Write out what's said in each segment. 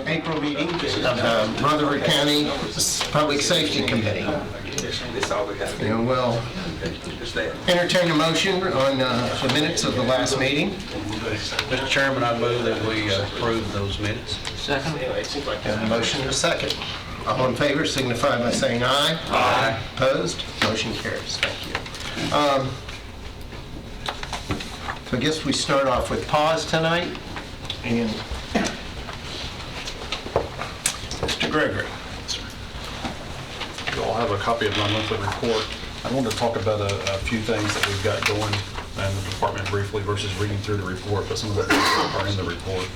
April meeting of the Rutherford County Public Safety Committee. And we'll entertain a motion on the minutes of the last meeting. Mr. Chairman, I move that we approve those minutes. Second. And a motion and a second. All in favor signify by saying aye. Aye. Opposed? Motion carries. Thank you. So I guess we start off with pause tonight. And Mr. Gregory. You all have a copy of my monthly report. I wanted to talk about a few things that we've got going in the department briefly versus reading through the report, but some of that are in the report.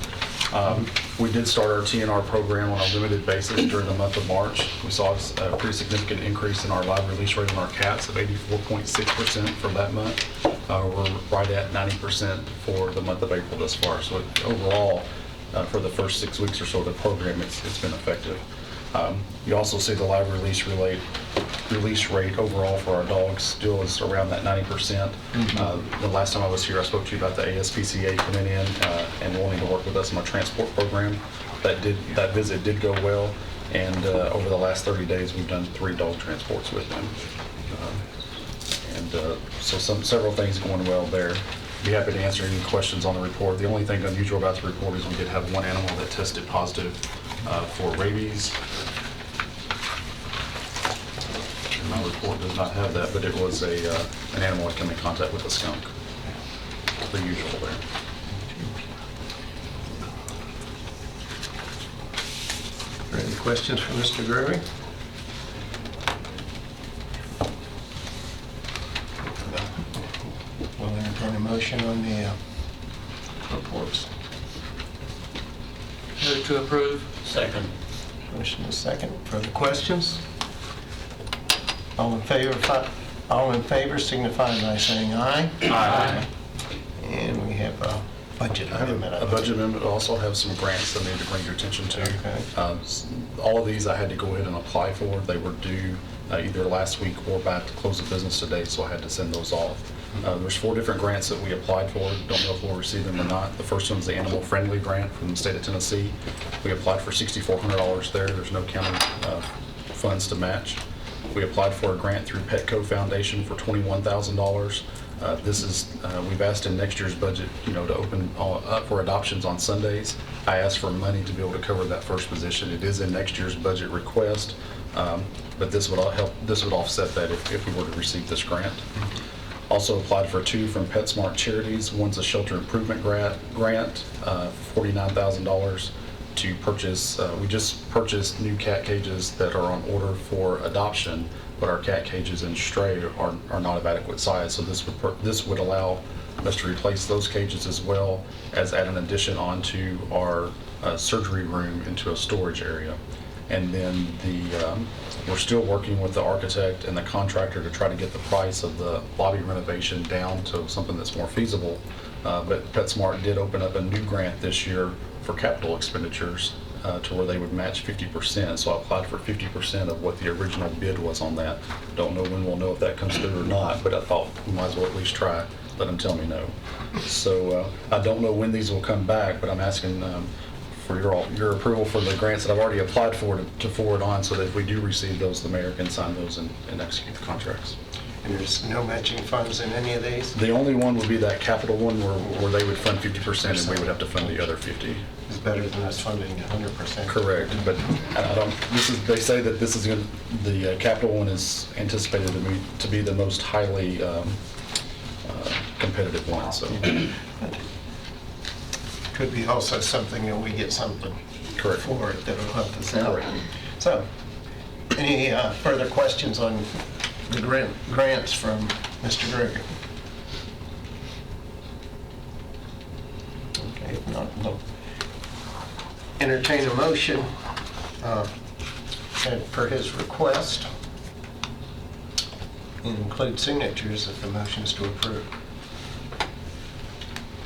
We did start our TNR program on a limited basis during the month of March. We saw a pretty significant increase in our live release rate on our cats of 84.6% for that month. We're right at 90% for the month of April thus far. So overall, for the first 6 weeks or so of the program, it's been effective. You also see the live release rate overall for our dogs still is around that 90%. The last time I was here, I spoke to you about the ASPCA coming in and wanting to work with us on our transport program. That visit did go well, and over the last 30 days, we've done 3 dog transports with them. So several things going well there. Be happy to answer any questions on the report. The only thing unusual about the report is we did have one animal that tested positive for rabies. And my report does not have that, but it was an animal that came in contact with a skunk. The usual there. Are there any questions for Mr. Gregory? We'll entertain a motion on the reports. Move to approve. Second. Motion is second. Further questions? All in favor signify by saying aye. Aye. And we have a budget item. A budget amendment also have some grants that I need to bring your attention to. Okay. All of these I had to go ahead and apply for. They were due either last week or by the close of business today, so I had to send those off. There's 4 different grants that we applied for. Don't know if we'll receive them or not. The first one's the Animal Friendly Grant from the state of Tennessee. We applied for $6,400 there. There's no county funds to match. We applied for a grant through Petco Foundation for $21,000. We've asked in next year's budget, to open up for adoptions on Sundays. I asked for money to be able to cover that first position. It is in next year's budget request, but this would offset that if we were to receive this grant. Also applied for 2 from PetSmart Charities. One's a shelter improvement grant, $49,000 to purchase. We just purchased new cat cages that are on order for adoption, but our cat cages in stray are not of adequate size. So this would allow us to replace those cages as well as add an addition onto our surgery room into a storage area. And then we're still working with the architect and the contractor to try to get the price of the lobby renovation down to something that's more feasible. But PetSmart did open up a new grant this year for capital expenditures to where they would match 50%. So I applied for 50% of what the original bid was on that. Don't know when we'll know if that comes through or not, but I thought we might as well at least try. Let them tell me no. So I don't know when these will come back, but I'm asking for your approval for the grants that I've already applied for to forward on, so that if we do receive those, the mayor can sign those and execute the contracts. And there's no matching funds in any of these? The only one would be that capital one where they would fund 50% and we would have to fund the other 50. It's better than us funding 100%. Correct, but they say that this is the capital one is anticipated to be the most highly competitive one. So could be also something that we get something correct for it that'll help us out. Correct. So, any further questions on the grants from Mr. Gregory? Okay, if not, we'll entertain a motion for his request and include signatures if the motion is to approve.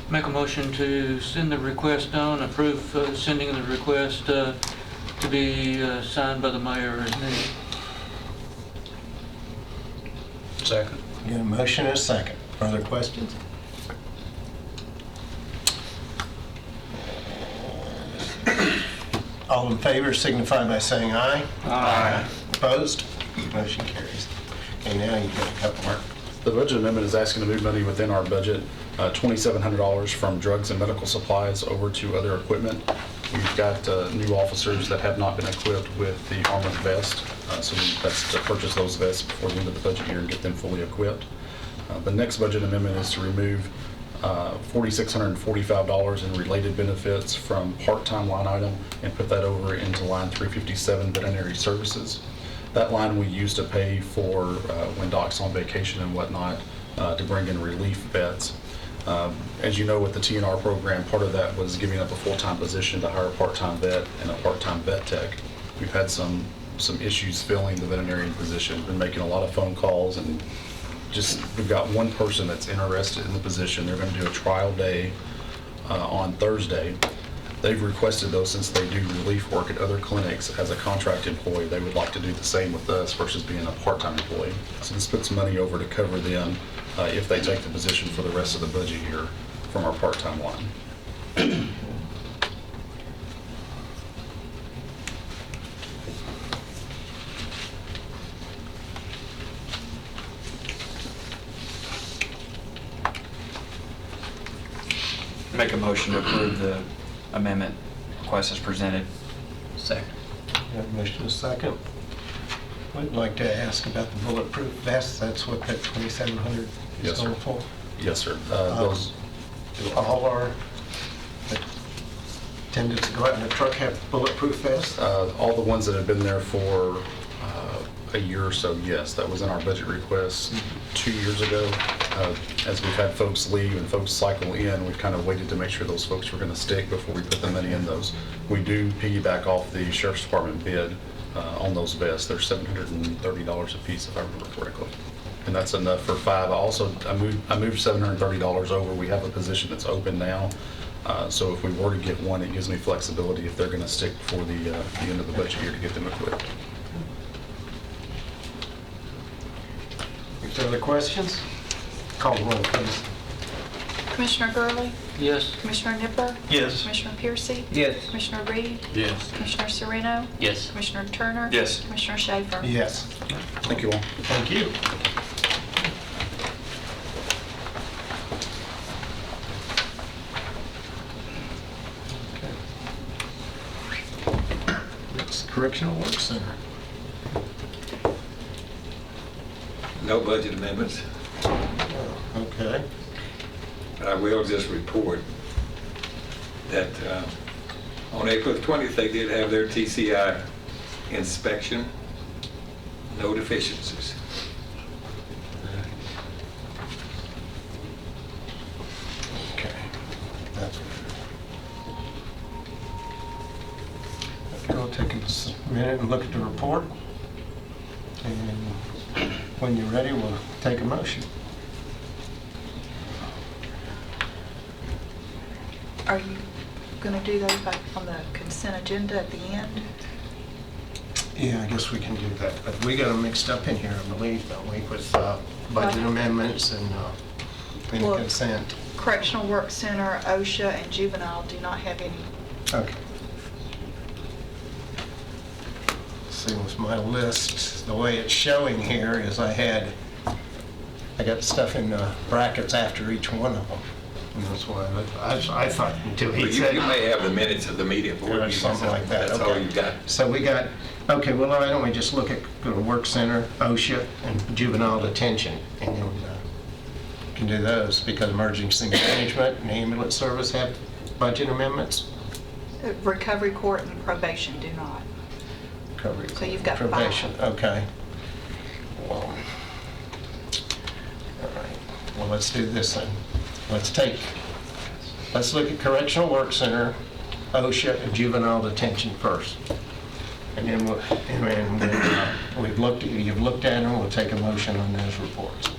Make a motion to send the request on, approve sending the request to be signed by the mayor as needed. Second. Got a motion and a second. Further questions? All in favor signify by saying aye. Aye. Opposed? Motion carries. Okay, now you got a couple more. The budget amendment is asking to move money within our budget, $2,700 from drugs and medical supplies over to other equipment. We've got new officers that have not been equipped with the armored vest, so that's to purchase those vests before the end of the budget year and get them fully equipped. The next budget amendment is to remove $4,645 in related benefits from part-time line item and put that over into line 357 veterinary services. That line we use to pay for when Doc's on vacation and whatnot to bring in relief vets. As you know, with the TNR program, part of that was giving up a full-time position to hire a part-time vet and a part-time vet tech. We've had some issues filling the veterinarian position. Been making a lot of phone calls, and we've got one person that's interested in the position. They're going to do a trial day on Thursday. They've requested, though, since they do relief work at other clinics as a contract employee, they would like to do the same with us versus being a part-time employee. So this puts money over to cover them if they take the position for the rest of the budget year from our part-time line. Make a motion to approve the amendment request as presented. Second. Got a motion and a second. I'd like to ask about the bulletproof vests. That's what that 2,700 Yes, is sir. going for? Yes, sir. Those. Do all our attendants go out in the truck have bulletproof vests? All the ones that have been there for a year or so, yes. That was in our budget request 2 years ago. As we've had folks leave and folks cycle in, we've kind of waited to make sure those folks were going to stick before we put the money in those. We do piggyback off the Sheriff's Department bid on those vests. They're $730 a piece, if I remember correctly. And that's enough for 5. I moved $730 over. We have a position that's open now. So if we were to get one, it gives me flexibility if they're going to stick before the end of the budget year to get them equipped. Any other questions? Call the roll, please. Commissioner Gurley? Yes. Commissioner Nipper? Yes. Commissioner Piercy? Yes. Commissioner Reed? Yes. Commissioner Sereno? Yes. Commissioner Turner? Yes. Commissioner Schaefer? Yes. Thank you all. Thank you. Next, Correctional Work Center. No budget amendments, Okay. but I will just report that on April 20th, they did have their TCI inspection. No deficiencies. Okay. That's okay. We'll take a minute and look at the report. And when you're ready, we'll take a motion. Are you going to do those back on the consent agenda at the end? Yeah, I guess we can do that, but we got them mixed up in here, I believe, don't we, with budget amendments and Well- consent. Correctional Work Center, OSHA, and Juvenile do not have any. Okay. See, with my list, the way it's showing here is I got stuff in brackets after each one of them. And that's why I thought until he But you said. may have the minutes of the meeting board Or meeting. something like that, That's all okay. you got. So we got, okay, well, why don't we just look at the work center, OSHA, and juvenile detention, and then can do those, because emergency management and ambulance service have budget amendments. Recovery Court and probation do not. Recovery, So you've got probation, okay. Well, all right, well, let's do this then. Let's look at correctional work center, OSHA, and juvenile detention first. And then you've looked at them, we'll take a motion on those reports.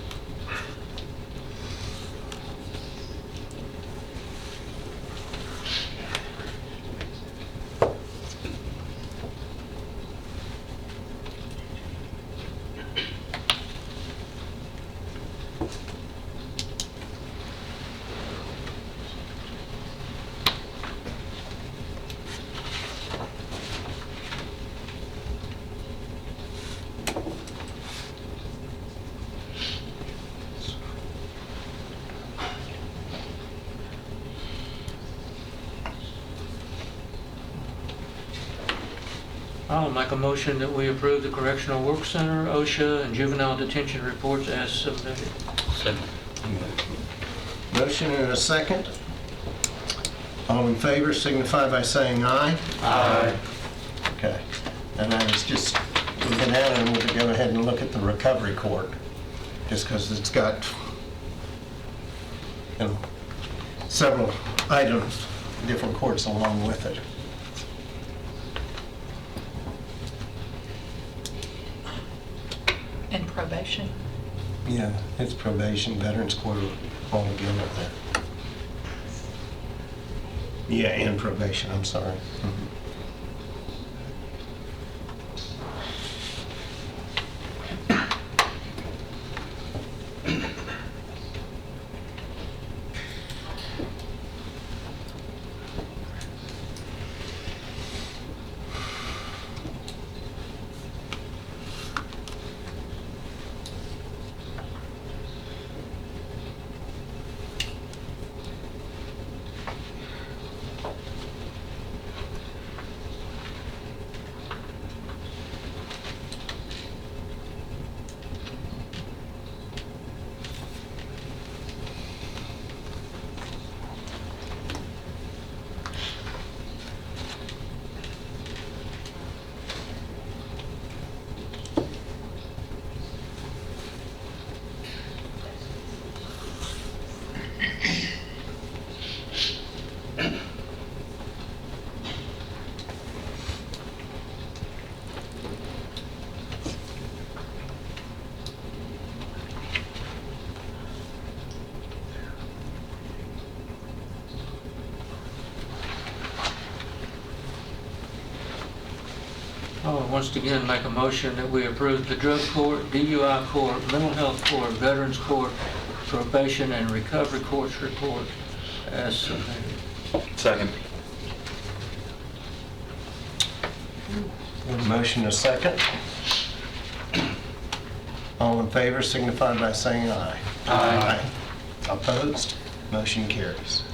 I'll make a motion that we approve the Correctional Work Center, OSHA, and juvenile detention reports as submitted. Motion and a second. All in favor signify by saying aye. Aye. Okay. And I was just looking at it, and we'll go ahead and look at the recovery court, just because it's got, you know, several items, different courts along with it. And probation. Yeah, it's probation, veterans court all together there. Yeah, and probation, I'm sorry. I'll once again make a motion that we approve the drug court, DUI court, mental health court, veterans court, probation, and recovery courts report as submitted. Second. Motion and a second. All in favor signify by saying aye. Aye. Opposed? Motion carries.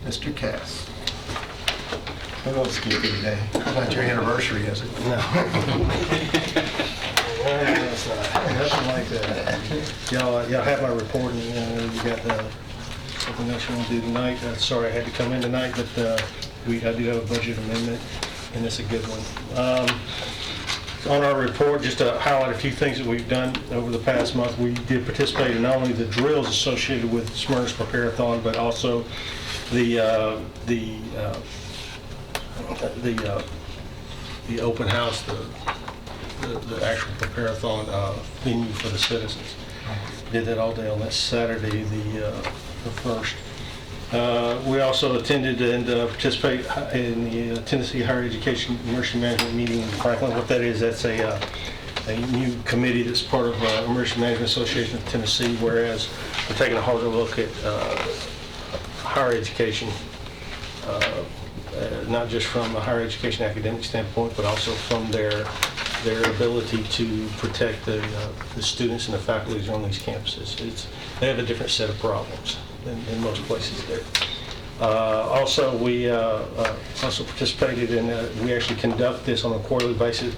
Mr. Cass. What else do you do today? Not your anniversary, is it? No. Nothing like that. Y'all have my report, and you got something else you want to do tonight. Sorry I had to come in tonight, but I do have a budget amendment, and it's a good one. On our report, just to highlight a few things that we've done over the past month, we did participate in not only the drills associated with Smyrna's Prepare-a-thon, but also the open house, the actual Prepare-a-thon venue for the citizens. Did that all day on that Saturday, the 1st. We also attended and participated in the Tennessee Higher Education Emergency Management meeting in Franklin. What that is, that's a new committee that's part of Emergency Management Association of Tennessee, whereas we're taking a harder look at higher education, not just from a higher education academic standpoint, but also from their ability to protect the students and the faculty on these campuses. They have a different set of problems than most places do. Also, we also participated in, we actually conduct this on a quarterly basis,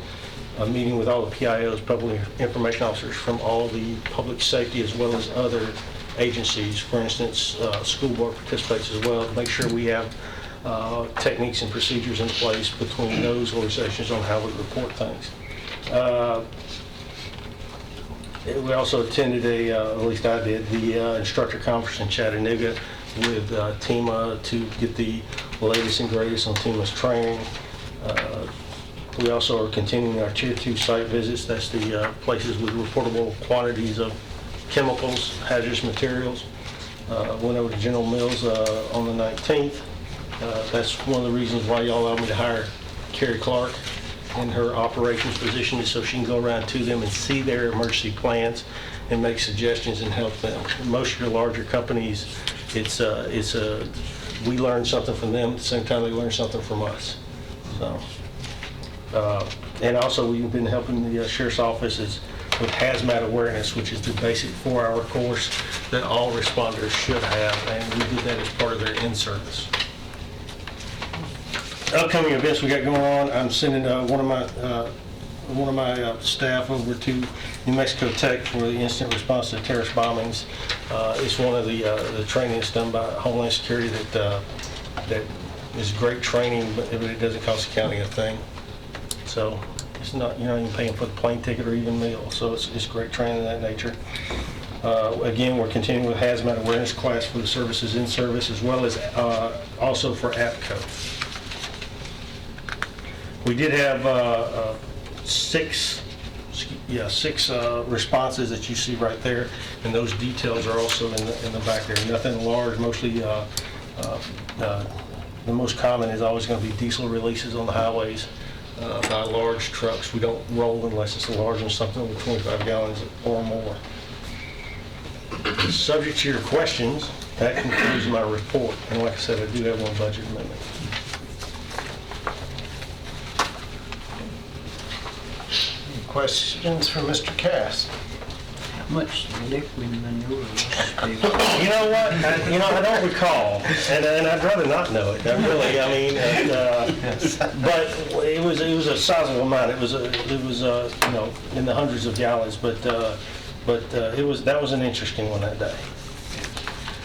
a meeting with all the PIOs, public information officers from all the public safety as well as other agencies. For instance, school board participates as well, to make sure we have techniques and procedures in place between those organizations on how we report things. We also attended at least I did, the instructor conference in Chattanooga with TEMA to get the latest and greatest on TEMA's training. We also are continuing our Tier 2 site visits. That's the places with reportable quantities of chemicals, hazardous materials. Went over to General Mills on the 19th. That's one of the reasons why y'all allowed me to hire Carrie Clark in her operations position, is so she can go around to them and see their emergency plans and make suggestions and help them. Most of your larger companies, we learn something from them at the same time they learn something from us. So, and also we've been helping the sheriff's office as with hazmat awareness, which is the basic 4-hour course that all responders should have, and we did that as part of their in-service. Upcoming events we got going on, I'm sending one of my staff over to New Mexico Tech for the instant response to terrorist bombings. It's one of the training that's done by Homeland Security that is great training, but it doesn't cost the county a thing. So it's not, you're not even paying for the plane ticket or even meal. So it's great training of that nature. Again, we're continuing with hazmat awareness class for the services in service, as well as also for APCO. We did have six responses that you see right there, and those details are also in the back there. Nothing large, mostly the most common is always going to be diesel releases on the highways by large trucks. We don't roll unless it's a large one, something over 25 gallons or more. Subject to your questions, that concludes my report. And like I said, I do have one budget amendment. Questions for Mr. Cass? How much liquid manure is You know what? I don't recall, and I'd rather not know it. But it was a sizable amount. It was in the hundreds of gallons. But that was an interesting one that day.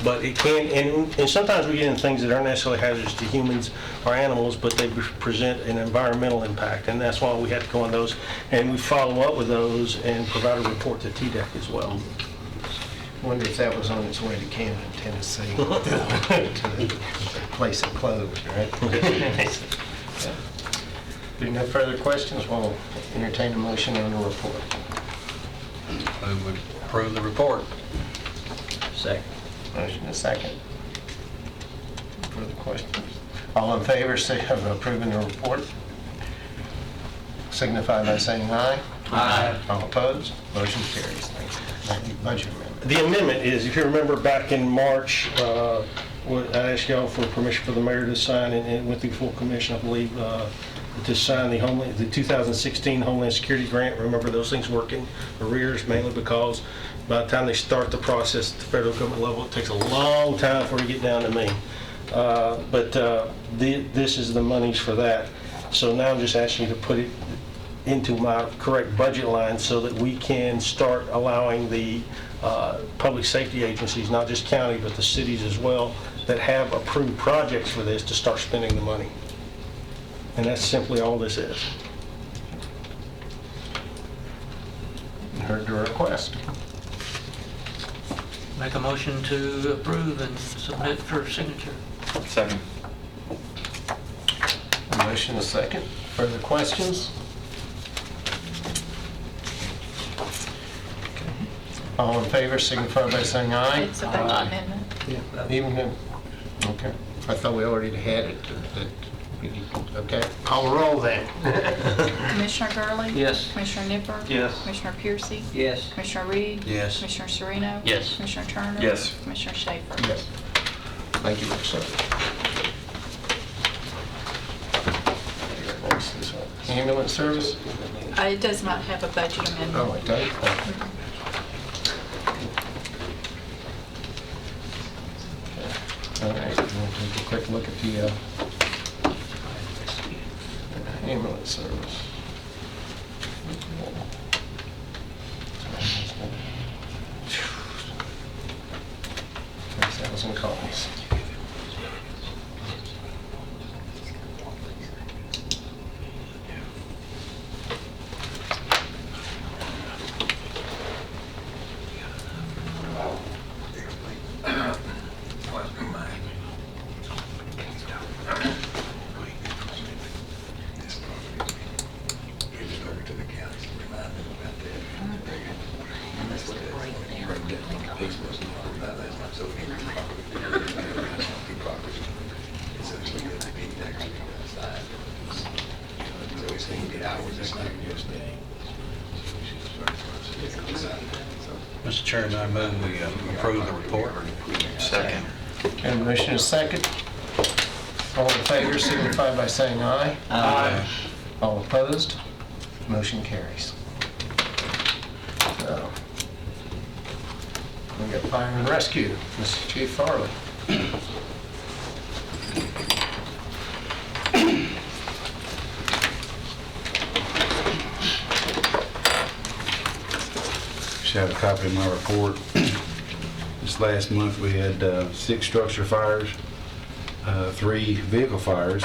But it can, and sometimes we get into things that aren't necessarily hazardous to humans or animals, but they present an environmental impact, and that's why we have to go on those, and we follow up with those and provide a report to TDEC as well. Wonder if that was on its way to Camden, Tennessee, to the place it closed, right? Being no further questions, we'll entertain a motion on the report. Move we approve the report. Second. Motion is second. Further questions? All in favor of approving the report, signify by saying aye. Aye. All opposed? Motion carries. Thank you. Budget amendment. The amendment is, if you remember back in March, I asked y'all for permission for the mayor to sign, and it went through full commission, I believe, to sign the 2016 Homeland Security Grant. Remember, those things work in arrears, mainly because by the time they start the process at the federal government level, it takes a long time before you get down to me. This is the monies for that. So now I'm just asking you to put it into my correct budget line so that we can start allowing the public safety agencies, not just county, but the cities as well, that have approved projects for this to start spending the money. And that's simply all this is. Heard the request. Make a motion to approve and submit for signature. Second. A motion is second. Further questions? All in favor, signify by saying aye. It's a budget amendment. Even then, okay. I thought we already had it. Okay, call the roll then. Commissioner Gurley? Yes. Commissioner Nipper? Yes. Commissioner Piercy? Yes. Commissioner Reed? Yes. Commissioner Sereno? Yes. Commissioner Turner? Yes. Commissioner Schaefer? Yes. Thank you, sir. Next is ambulance service? It does not have a budget amendment. Oh, it does? All right, we'll take a quick look at the ambulance service. 10,000 calls. Mr. Chairman, I move we approve the report. Second. And motion is second. All in favor, signify by saying aye. Aye. All opposed? Motion carries. We got fire and rescue, Mr. Chief Farley. Just have a copy of my report. This last month, we had 6 structure fires, 3 vehicle fires.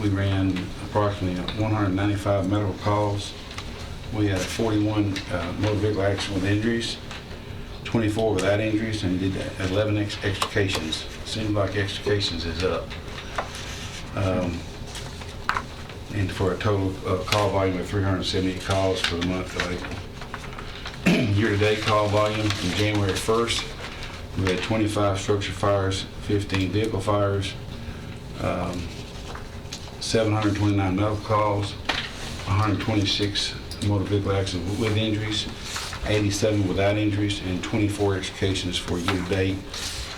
We ran approximately 195 medical calls. We had 41 motor vehicle accidents with injuries, 24 without injuries, and did 11 extrications. Seems like extrications is up. And for a total call volume of 378 calls for the month of April. Year-to-date call volume from January 1st, we had 25 structure fires, 15 vehicle fires, 729 medical calls, 126 motor vehicle accidents with injuries, 87 without injuries, and 24 extrications for year-to-date.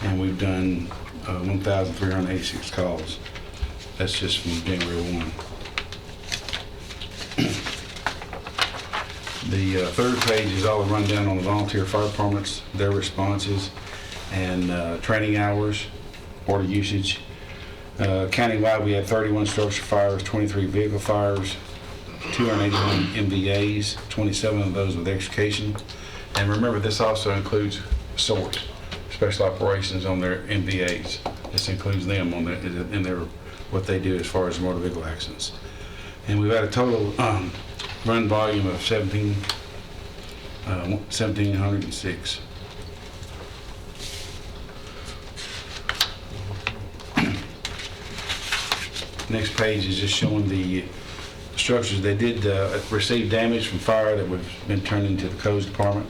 And we've done 1,386 calls. That's just from January 1. The third page is all the rundown on the volunteer fire departments, their responses, and training hours, water usage. Countywide, we had 31 structure fires, 23 vehicle fires, 281 MVAs, 27 of those with extrication. And remember, this also includes SOARs, Special Operations, on their MVAs. This includes them on their what they do as far as motor vehicle accidents. And we've had a total run volume of 1,706. Next page is just showing the structures that did receive damage from fire that have been turned into the codes department.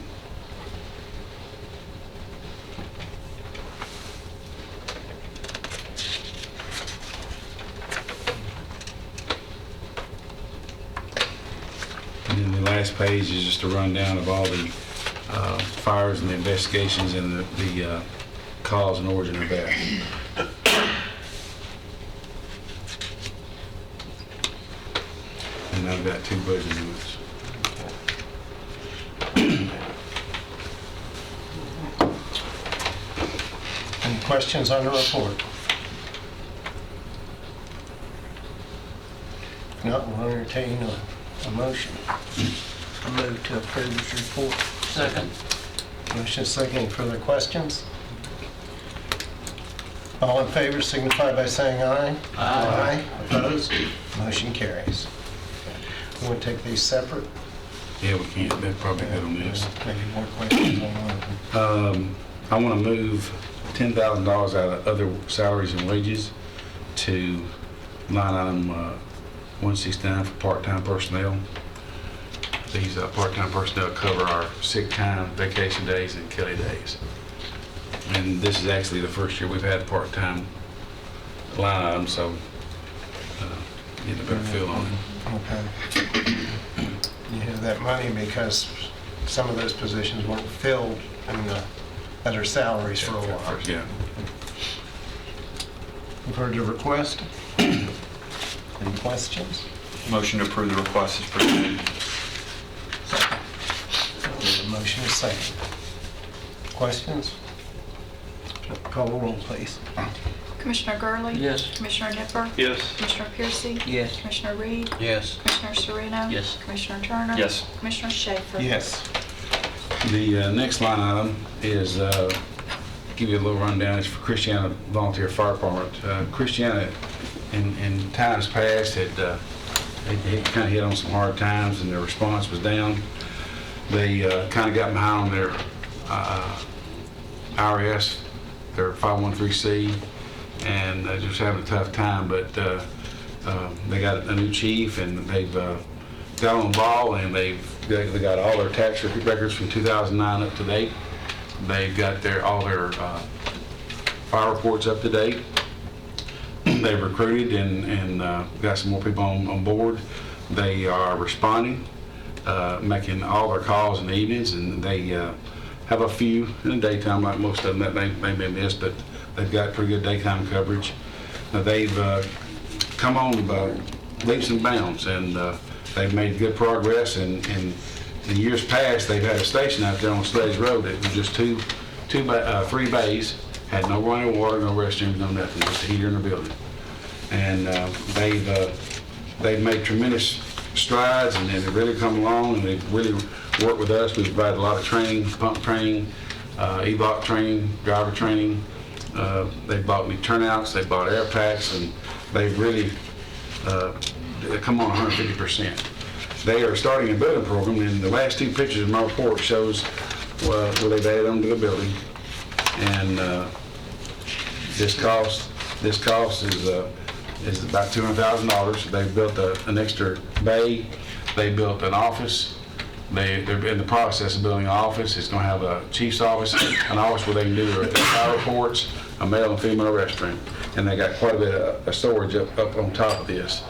And then the last page is just a rundown of all the fires and the investigations and the cause and origin of that. And I've got 2 budget amendments. Any questions on the report? If not, we'll entertain a motion. I move to approve this report. Second. Motion second. Any further questions? All in favor signify by saying aye. Aye. Opposed? Motion carries. We want to take these separate? Yeah, we can't. They're probably good on this. Maybe more questions on one of them. I want to move $10,000 out of other salaries and wages to line item 169 for part-time personnel. These part-time personnel cover our sick time, vacation days, and Kelly days. And this is actually the first year we've had part-time line item, so getting a better feel on it. Okay. You have that money because some of those positions weren't filled in the other salaries for a while. Yeah. You've heard the request? Any questions? Motion to approve the request is presented. The motion is second. Questions? Call the roll, please. Commissioner Gurley? Yes. Commissioner Nipper? Yes. Commissioner Piercy? Yes. Commissioner Reed? Yes. Commissioner Sereno? Yes. Commissioner Turner? Yes. Commissioner Schaefer? Yes. The next line item is, give you a little rundown, it's for Christiana Volunteer Fire Department. Christiana, in times past, had kind of hit on some hard times and their response was down. They kind of got behind on their IRS, their 501(c), and they're just having a tough time, but they got a new chief and they've got on the ball and they got all their tax records from 2009 up to date. They've got all their fire reports up to date. They've recruited and got some more people on board. They are responding, making all their calls in the evenings, and they have a few in the daytime, like most of them that may be missed, but they've got pretty good daytime coverage. They've come on by leaps and bounds, and they've made good progress in in years past, they've had a station out there on Sledge Road that was just three bays, had no running water, no restrooms, no nothing, just a heater in the building. And they've made tremendous strides, and they've really come along, and they've really worked with us. We've provided a lot of training, pump training, e-block training, driver training. They bought me turnouts, they bought air packs, and they've really come on 150%. They are starting a building program, and the last two pictures of my report shows where they've added on to the building. And this cost is about $200,000. They built an extra bay. They built an office. They're in the process of building an office. It's going to have a chief's office, an office where they can do their fire reports, a male and female restroom, and they got quite a bit of storage up on top of this.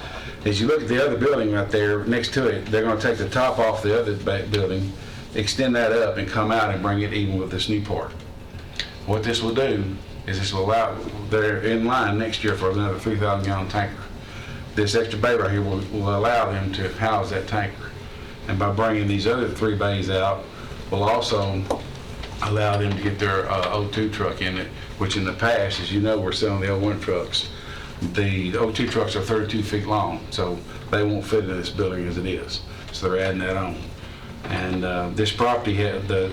As you look at the other building right there next to it, they're going to take the top off the other building, extend that up, and come out and bring it even with this new part. What this will do is this will allow, they're in line next year for another 3,000 gallon tanker. This extra bay right here will allow them to house that tanker. And by bringing these other three bays out, will also allow them to get their O2 truck in it, which in the past, as you know, we're selling the O1 trucks. The O2 trucks are 32 feet long, so they won't fit into this building as it is. So they're adding that on. And this property had the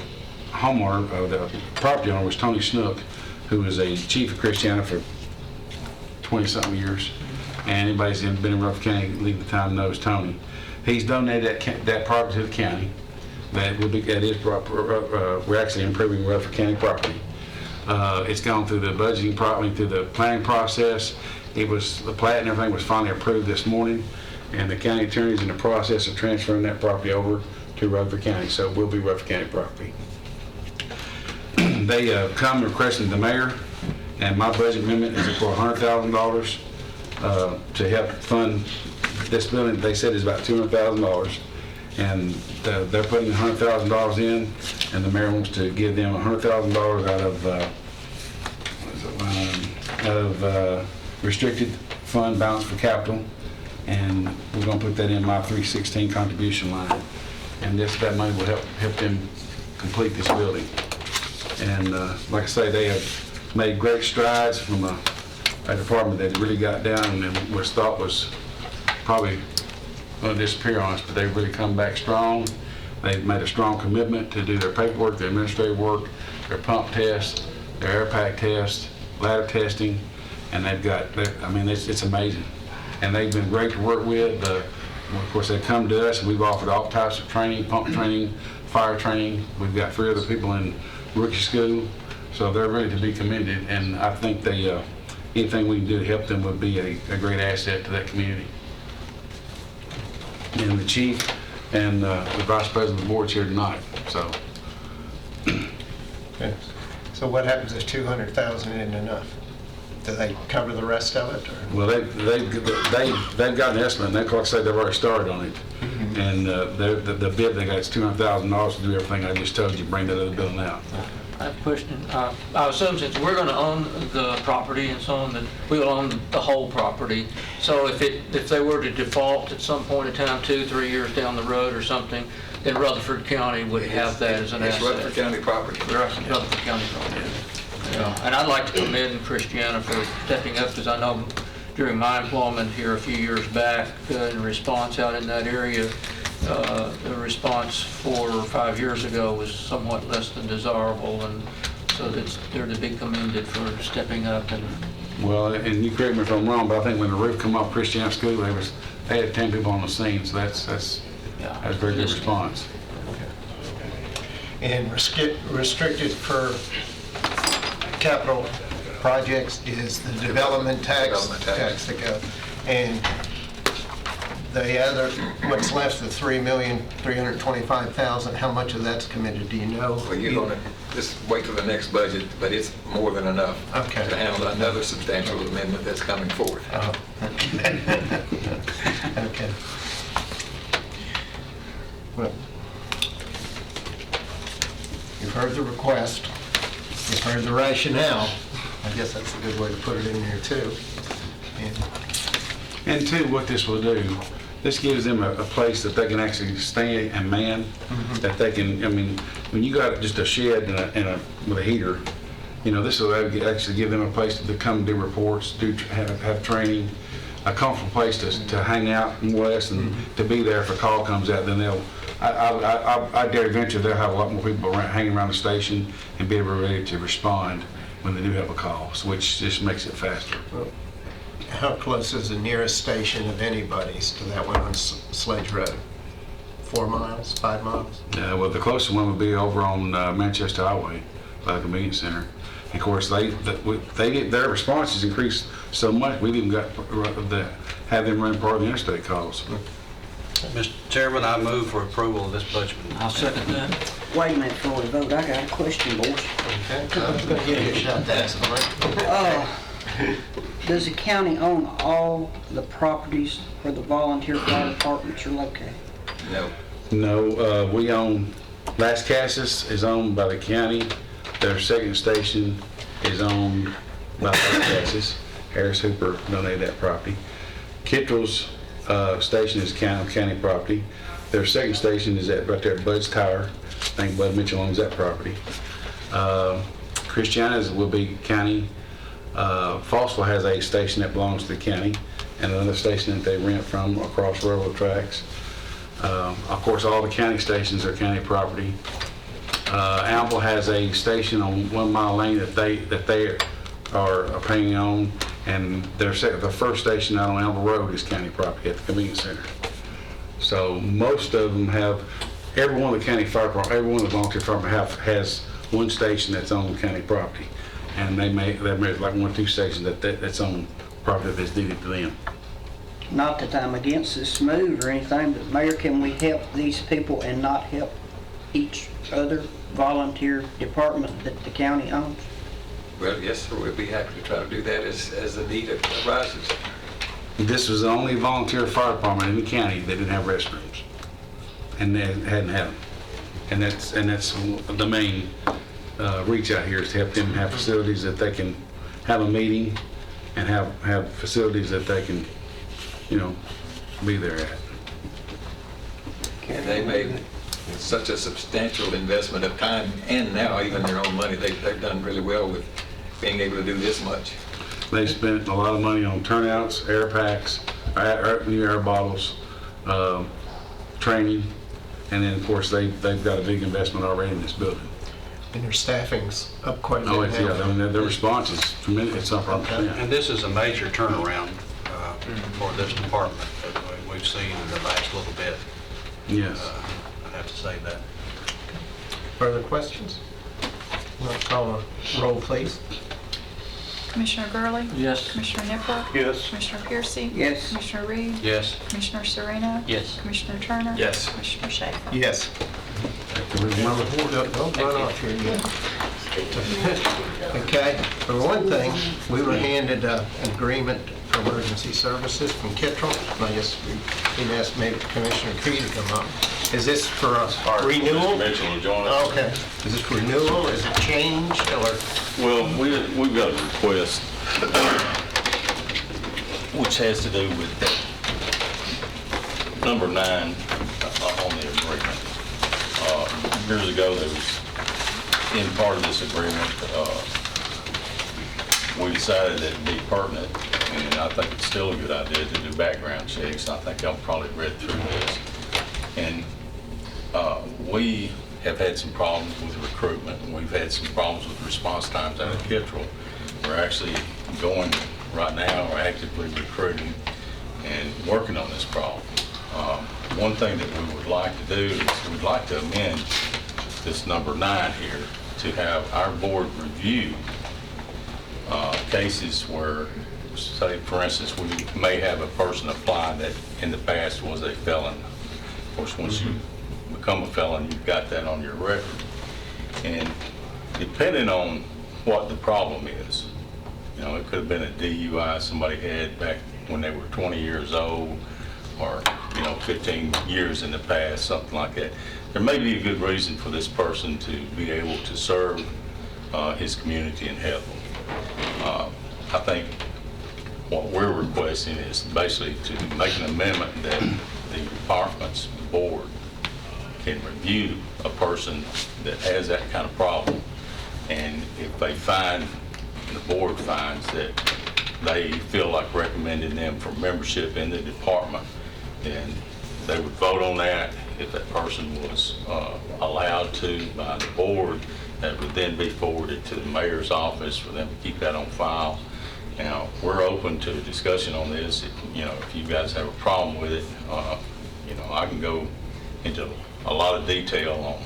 homeowner, the property owner was Tony Snook, who was a chief of Christiana for 20-something years. And anybody who's been in Rutherford County, leave the time, knows Tony. He's donated that property to the county. We're actually improving Rutherford County property. It's gone through the budgeting, probably through the planning process. The plat and everything was finally approved this morning, and the county attorney's in the process of transferring that property over to Rutherford County, so it will be Rutherford County property. They come requesting the mayor, and my budget amendment is for $100,000 to help fund this building. They said is about $200,000, and they're putting $100,000 in, and the mayor wants to give them $100,000 out of restricted fund balance for capital, and we're going to put that in my 316 contribution line, and that money will help them complete this building. And like I say, they have made great strides from a department that really got down and was thought was probably going to disappear on us, but they've really come back strong. They've made a strong commitment to do their paperwork, their administrative work, their pump test, their air pack test, ladder testing, and it's amazing. And they've been great to work with. Of course, they come to us, and we've offered all types of training, pump training, fire training. We've got 3 other people in rookie school, so they're ready to be commended, and I think anything we can do to help them would be a great asset to that community. And the chief and the vice president of the board's here tonight, so. Okay. So what happens if 200,000 isn't enough? Do they cover the rest of it? Or? Well, they've got an estimate, and like I said, they've already started on it. Mm-hmm. And the bid they got is $200,000 to do everything I just told you, bring that other building out. I have a question. I assume since we're going to own the property and so on, that we will own the whole property. So if they were to default at some point in time, 2-3 years down the road or something, then Rutherford County would have that as an asset. It's Rutherford County property. Rutherford County property. Yeah. And I'd like to commend Christiana for stepping up, because I know during my employment here a few years back, in response out in that area, the response 4 or 5 years ago was somewhat less than desirable, and so they're to be commended for stepping up. And well, and you correct me if I'm wrong, but I think when the roof come off Christiana School, they had 10 people on the scene, so that's a very good response. And restricted for capital projects is the development tax that go. And the other, what's left, the $3,325,000, how much of that's committed, do you know? Well, you're going to just wait till the next budget, but it's more than enough to handle another substantial amendment that's coming forth. Oh, okay. Well, you've heard the request, you've heard the rationale. I guess that's a good way to put it in there too. And two, what this will do this gives them a place that they can actually stay and man, that they can, I mean, when you got just a shed with a heater, you know, this will actually give them a place to come do reports, have training, a comfortable place to hang out more or less, and to be there if a call comes out. Then I dare venture they'll have a lot more people hanging around the station and be ready to respond when they do have a call, which just makes it faster. How close is the nearest station of anybody's to that one on Sledge Road? 4 miles, 5 miles? Well, the closest one would be over on Manchester Highway by the convenience center. And of course, their response has increased so much, we've even got have them run part of the interstate calls. Mr. Chairman, I move for approval of this budget. I'll second that. Wait a minute before we vote, I got a question, boys. Okay, I'm going to give you a shot to ask, all right? Does the county own all the properties where the volunteer fire departments are located? No. No, we own, Las Casas is owned by the county. Their second station is owned by Las Casas. Harris Hooper donated that property. Kittrell's station is county property. Their second station is right there at Bud's Tower. I think Bud Mitchell owns that property. Christiana's will be county. Fossville has a station that belongs to the county, and another station that they rent from across railroad tracks. Of course, all the county stations are county property. Amble has a station on 1 Mile Lane that they are paying on, and the first station out on Amble Road is county property at the convenience center. So most of them have, every one of the county fire department, every one of the volunteer fire department has one station that's on county property, and they may like 1 or 2 stations that's on property that's deeded to them. Not that I'm against this move or anything, but Mayor, can we help these people and not help each other volunteer department that the county owns? Well, yes, sir, we'll be happy to try to do that as the need arises. This was the only volunteer fire department in the county that didn't have restrooms, and they hadn't had them. And that's the main reach out here, is to help them have facilities that they can have a meeting and have facilities that they can, you know, be there at. And they made such a substantial investment of time and now even their own money. They've done really well with being able to do this much. They spent a lot of money on turnouts, air packs, new air bottles, training, and then of course they've got a big investment already in this building. And their staffing's up quite a bit Oh, it's, now. yeah, I mean, their response is tremendous. It's up on And this is a major turnaround for this department that we've seen in the last little bit. Yes. I have to say that. Further questions? I'll call a roll, please. Commissioner Gurley? Yes. Commissioner Nipper? Yes. Commissioner Piercy? Yes. Commissioner Reed? Yes. Commissioner Serena? Yes. Commissioner Turner? Yes. Commissioner Schaefer? Yes. Don't run off here yet. Okay, for one thing, we were handed an agreement for emergency services from Kittrell. I guess we need to ask maybe Commissioner Key to come up. Is this for a renewal? Mitchell will join us. Okay. Is this renewal? Is it changed or? Well, we've got a request which has to do with number 9 on the agreement. Years ago, there was, in part of this agreement, we decided that it'd be pertinent, and I think it's still a good idea to do background checks. I think I've probably read through this. And we have had some problems with recruitment, and we've had some problems with response times out of Kittrell. We're actually going right now, we're actively recruiting and working on this problem. One thing that we would like to do is we'd like to amend this number 9 here to have our board review cases where, say, for instance, we may have a person apply that in the past was a felon. Of course, once you become a felon, you've got that on your record. And depending on what the problem is, you know, it could have been a DUI somebody had back when they were 20 years old, or, you know, 15 years in the past, something like that. There may be a good reason for this person to be able to serve his community and help them. I think what we're requesting is basically to make an amendment that the department's board can review a person that has that kind of problem. And if they find, the board finds that they feel like recommending them for membership in the department, then they would vote on that. If that person was allowed to by the board, that would then be forwarded to the mayor's office for them to keep that on file. Now, we're open to a discussion on this. If you guys have a problem with it, I can go into a lot of detail on,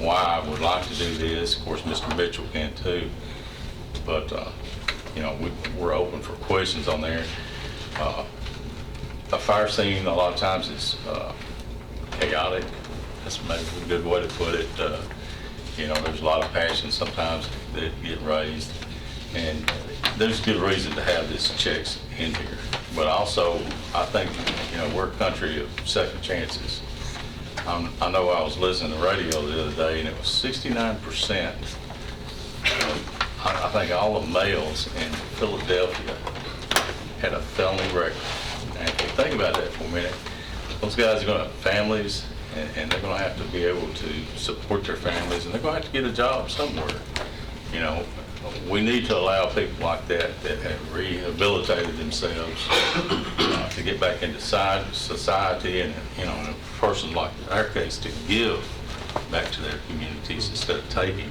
why I would like to do this. Of course, Mr. Mitchell can too. But, we're open for questions on there. A fire scene, a lot of times, is chaotic. That's maybe a good way to put it. There's a lot of passion sometimes that get raised. And there's good reason to have this checks in here. But also, I think, we're a country of second chances. I know I was listening to the radio the other day, and it was 69%. I think all the males in Philadelphia had a felony record. And if you think about that for a minute, those guys are going to have families, and they're going to have to be able to support their families, and they're going to have to get a job somewhere. We need to allow people like that have rehabilitated themselves to get back into society, and a person like our case to give back to their communities instead of taking,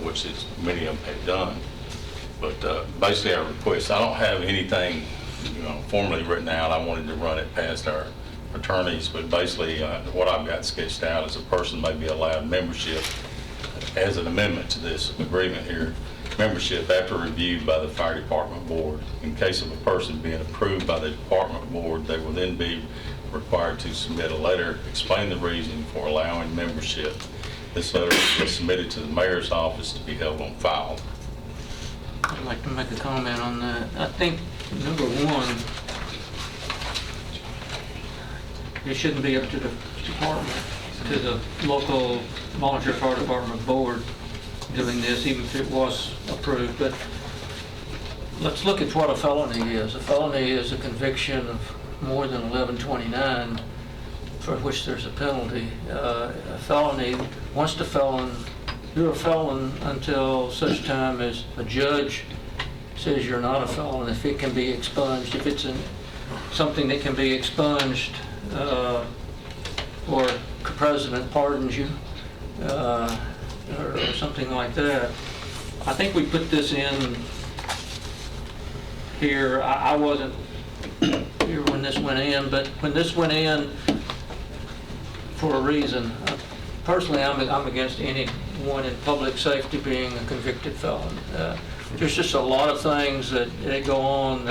which is many of them have done. But basically, our request, I don't have anything formally written out. I wanted to run it past our attorneys, but basically what I've got sketched out is a person may be allowed membership as an amendment to this agreement here, membership after reviewed by the fire department board. In case of a person being approved by the department board, they will then be required to submit a letter explaining the reason for allowing membership. This letter is submitted to the mayor's office to be held on file. I'd like to make a comment on that. I think, number one, it shouldn't be up to the department, to the local volunteer fire department board doing this, even if it was approved. But let's look at what a felony is. A felony is a conviction of more than 1129 for which there's a penalty. A felony, once the felon, you're a felon until such time as a judge says you're not a felon. If it can be expunged, if it's something that can be expunged, or president pardons you, or something like that. I think we put this in here. I wasn't here when this went in, but when this went in for a reason. Personally, I'm against anyone in public safety being a convicted felon. There's just a lot of things that go on,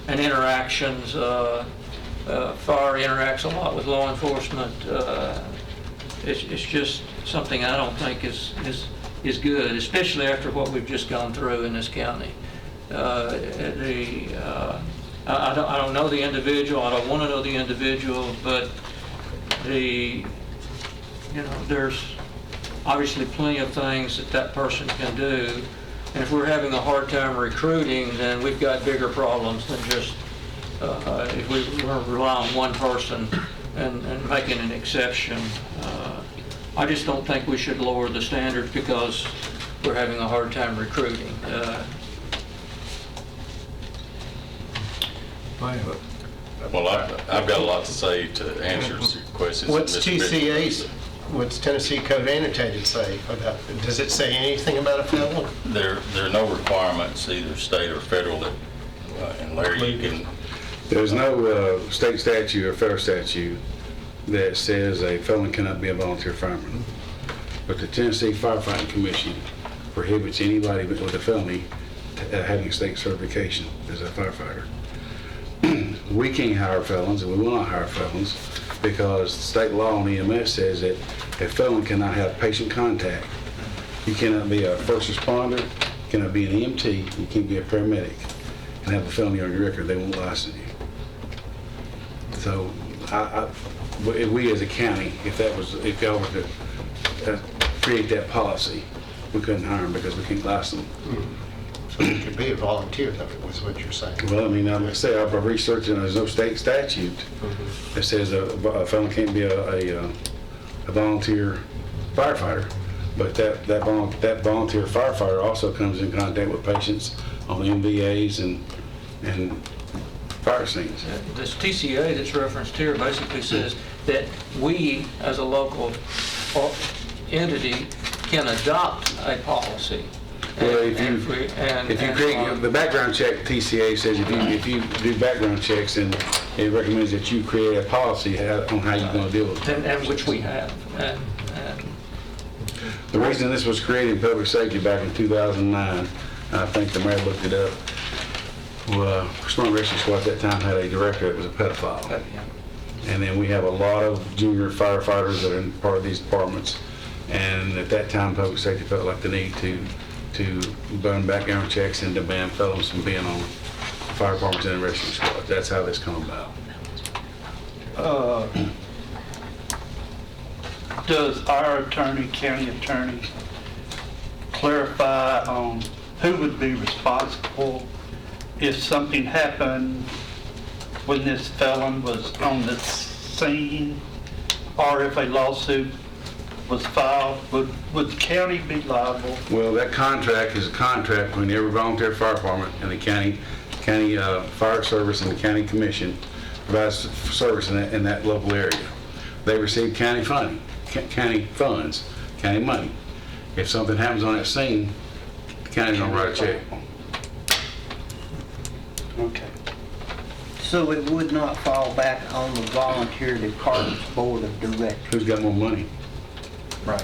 and interactions. Fire interacts a lot with law enforcement. It's just something I don't think is good, especially after what we've just gone through in this county. I don't know the individual. I don't want to know the individual, but there's obviously plenty of things that person can do. And if we're having a hard time recruiting, then we've got bigger problems than just if we rely on one person and making an exception. I just don't think we should lower the standards because we're having a hard time recruiting. Well, I've got a lot to say to answer your questions. What's Mr. Mitchell. TCA's, what's Tennessee Code Annotated say about, does it say anything about a felon? There are no requirements, either state or federal, that, and Larry, you can. There's no state statute or federal statute that says a felon cannot be a volunteer fireman. But the Tennessee Firefighting Commission prohibits anybody with a felony having a state certification as a firefighter. We can't hire felons, and we will not hire felons, because state law on EMS says that a felon cannot have patient contact. You cannot be a first responder, you cannot be an EMT, you can't be a paramedic and have a felony on your record. They won't license you. So we as a county, if y'all were to create that policy, we couldn't hire them because we can't license them. So you could be a volunteer, though, was what you're saying. Well, I mean, like I say, I've researched and there's no state statute that says a felon can't be a volunteer firefighter. But that volunteer firefighter also comes in contact with patients on the MVAs and fire scenes. This TCA that's referenced here basically says that we, as a local entity, can adopt a policy. Well, if you create, the background check, TCA says if you do background checks, and it recommends that you create a policy on how you're going to deal with it. And which we have. And The reason this was created in public safety back in 2009, I think the mayor looked it up, well, Smart Rescue Squad at that time had a director that was a pedophile. And then we have a lot of junior firefighters that are in part of these departments. And at that time, public safety felt like the need to burn background checks and to ban felons from being on fire departments and rescue squads. That's how this come about. Does our attorney, county attorney, clarify on who would be responsible if something happened when this felon was on the scene, or if a lawsuit was filed, would the county be liable? Well, that contract is a contract between every volunteer fire department and the county fire service and the county commission provides service in that local area. They receive county funds, county money. If something happens on that scene, the county's gonna write a check. Okay. So it would not fall back on the volunteer department's board of directors? Who's got more money? Right.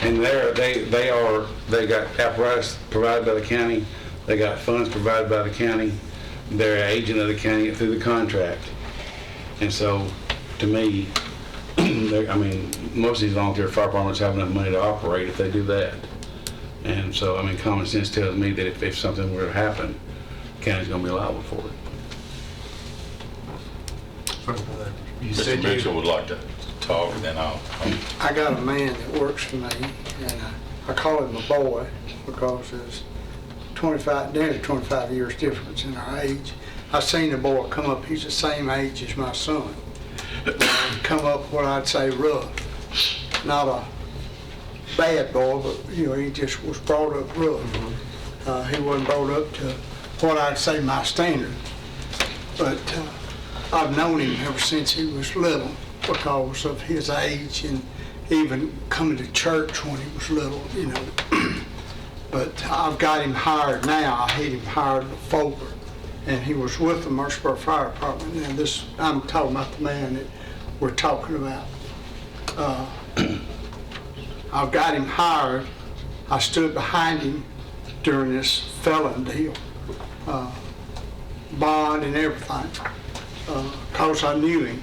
And they got apparatus provided by the county, they got funds provided by the county, they're an agent of the county through the contract. And so, to me, I mean, most of these volunteer fire departments have enough money to operate if they do that. And so, I mean, common sense tells me that if something were to happen, the county's gonna be liable for it. You said Mr. Mitchell would like to talk, and then I got a man that works for me, and I call him a boy because there's 25 years difference in our age. I seen the boy come up, he's the same age as my son. Come up what I'd say rough. Not a bad boy, but you know, he just was brought up rough. He wasn't brought up to what I'd say my standard. But I've known him ever since he was little because of his age and even coming to church when he was little, you know. But I've got him hired now. I had him hired before, and he was with the Murfreesboro Fire Department. And this, I'm talking about the man that we're talking about. I've got him hired. I stood behind him during this felon deal, bond and everything, because I knew him.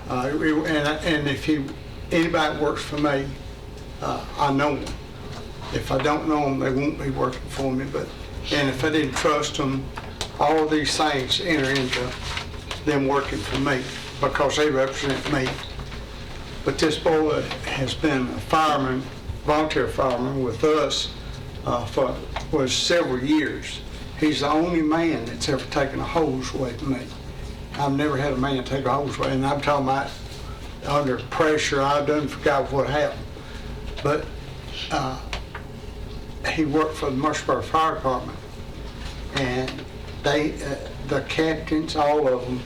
And if anybody that works for me, I know them. If I don't know them, they won't be working for me. And if I didn't trust them, all of these things enter into them working for me because they represent me. But this boy has been a fireman, volunteer fireman with us for several years. He's the only man that's ever taken a hose away from me. I've never had a man take a hose away, and I'm talking about under pressure. I done forgot what happened. But he worked for the Murfreesboro Fire Department, and the captains, all of them,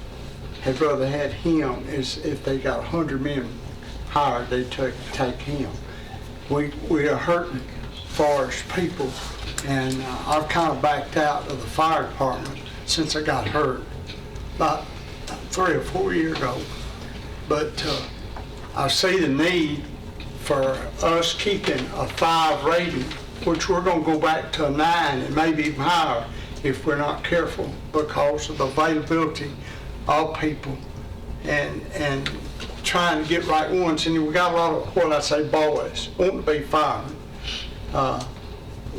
had rather had him as if they got 100 men hired, they'd take him. We are hurting far as people, and I've kind of backed out of the fire department since I got hurt about 3 or 4 years ago. But I see the need for us keeping a 5 rating, which we're going to go back to a 9 and maybe even higher if we're not careful because of the availability of people and trying to get right ones. And we got a lot of what I say boys wanting to be firemen.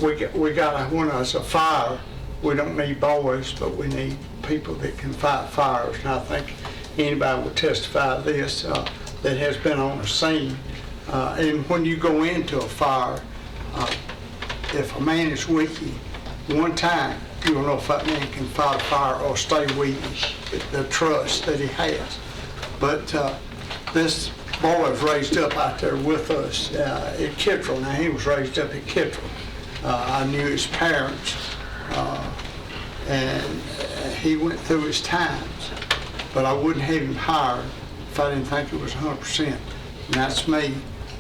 We got when it's a fire, we don't need boys, but we need people that can fight fires. And I think anybody would testify to this that has been on the scene. And when you go into a fire, if a man is with you, one time, you'll know if that man can fight a fire or stay with you, the trust that he has. But this boy was raised up out there with us at Kittrell. Now, he was raised up at Kittrell. I knew his parents, and he went through his times, but I wouldn't have him hired if I didn't think it was 100%, and that's me.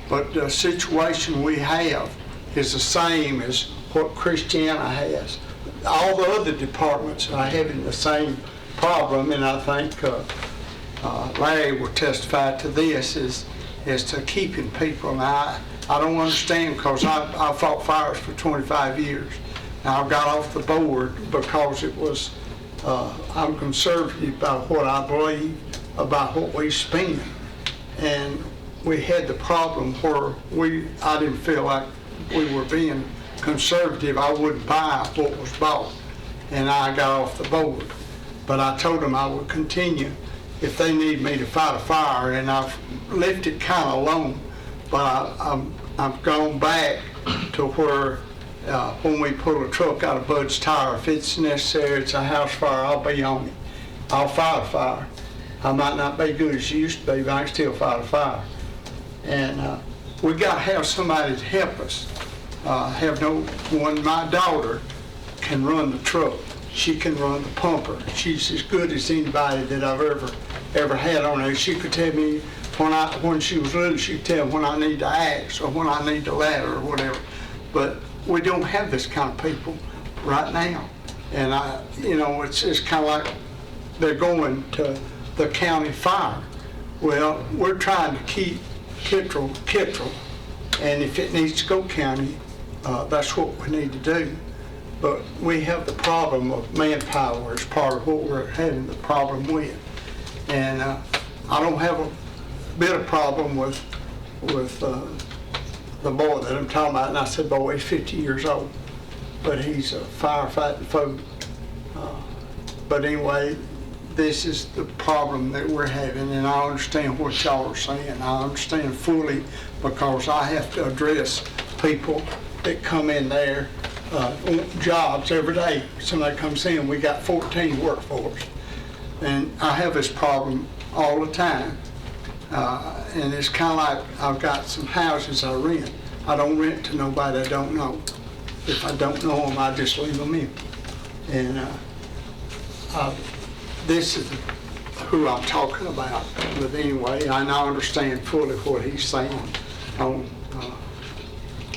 But the situation we have is the same as what Christiana has. All the other departments are having the same problem, and I think Larry will testify to this, is to keeping people. Now, I don't understand, because I fought fires for 25 years. Now, I got off the board because it was, I'm conservative about what I believe, about what we spend. And we had the problem where I didn't feel like we were being conservative. I wouldn't buy what was bought, and I got off the board. But I told them I would continue if they need me to fight a fire, and I've left it kind of alone. But I've gone back to where when we pull a truck out of Bud's tire, if it's necessary, it's a house fire, I'll be on it. I'll fight a fire. I might not be good as I used to be, but I can still fight a fire. And we got to have somebody to help us. Have no one. My daughter can run the truck. She can run the pumper. She's as good as anybody that I've ever had on there. She could tell me when she was little, she'd tell me when I need the axe or when I need the ladder or whatever. But we don't have this kind of people right now. And it's kind of like they're going to the county fire. Well, we're trying to keep Kittrell, and if it needs to go county, that's what we need to do. But we have the problem of manpower as part of what we're having the problem with. And I don't have a bit of problem with the boy that I'm talking about. And I said, boy, he's 50 years old, but he's a firefighting folk. But anyway, this is the problem that we're having, and I understand what y'all are saying. I understand fully, because I have to address people that come in there, want jobs every day. Somebody comes in, we got 14 workforce. And I have this problem all the time. And it's kind of like I've got some houses I rent. I don't rent to nobody I don't know. If I don't know them, I just leave them empty. And this is who I'm talking about. But anyway, I now understand fully what he's saying on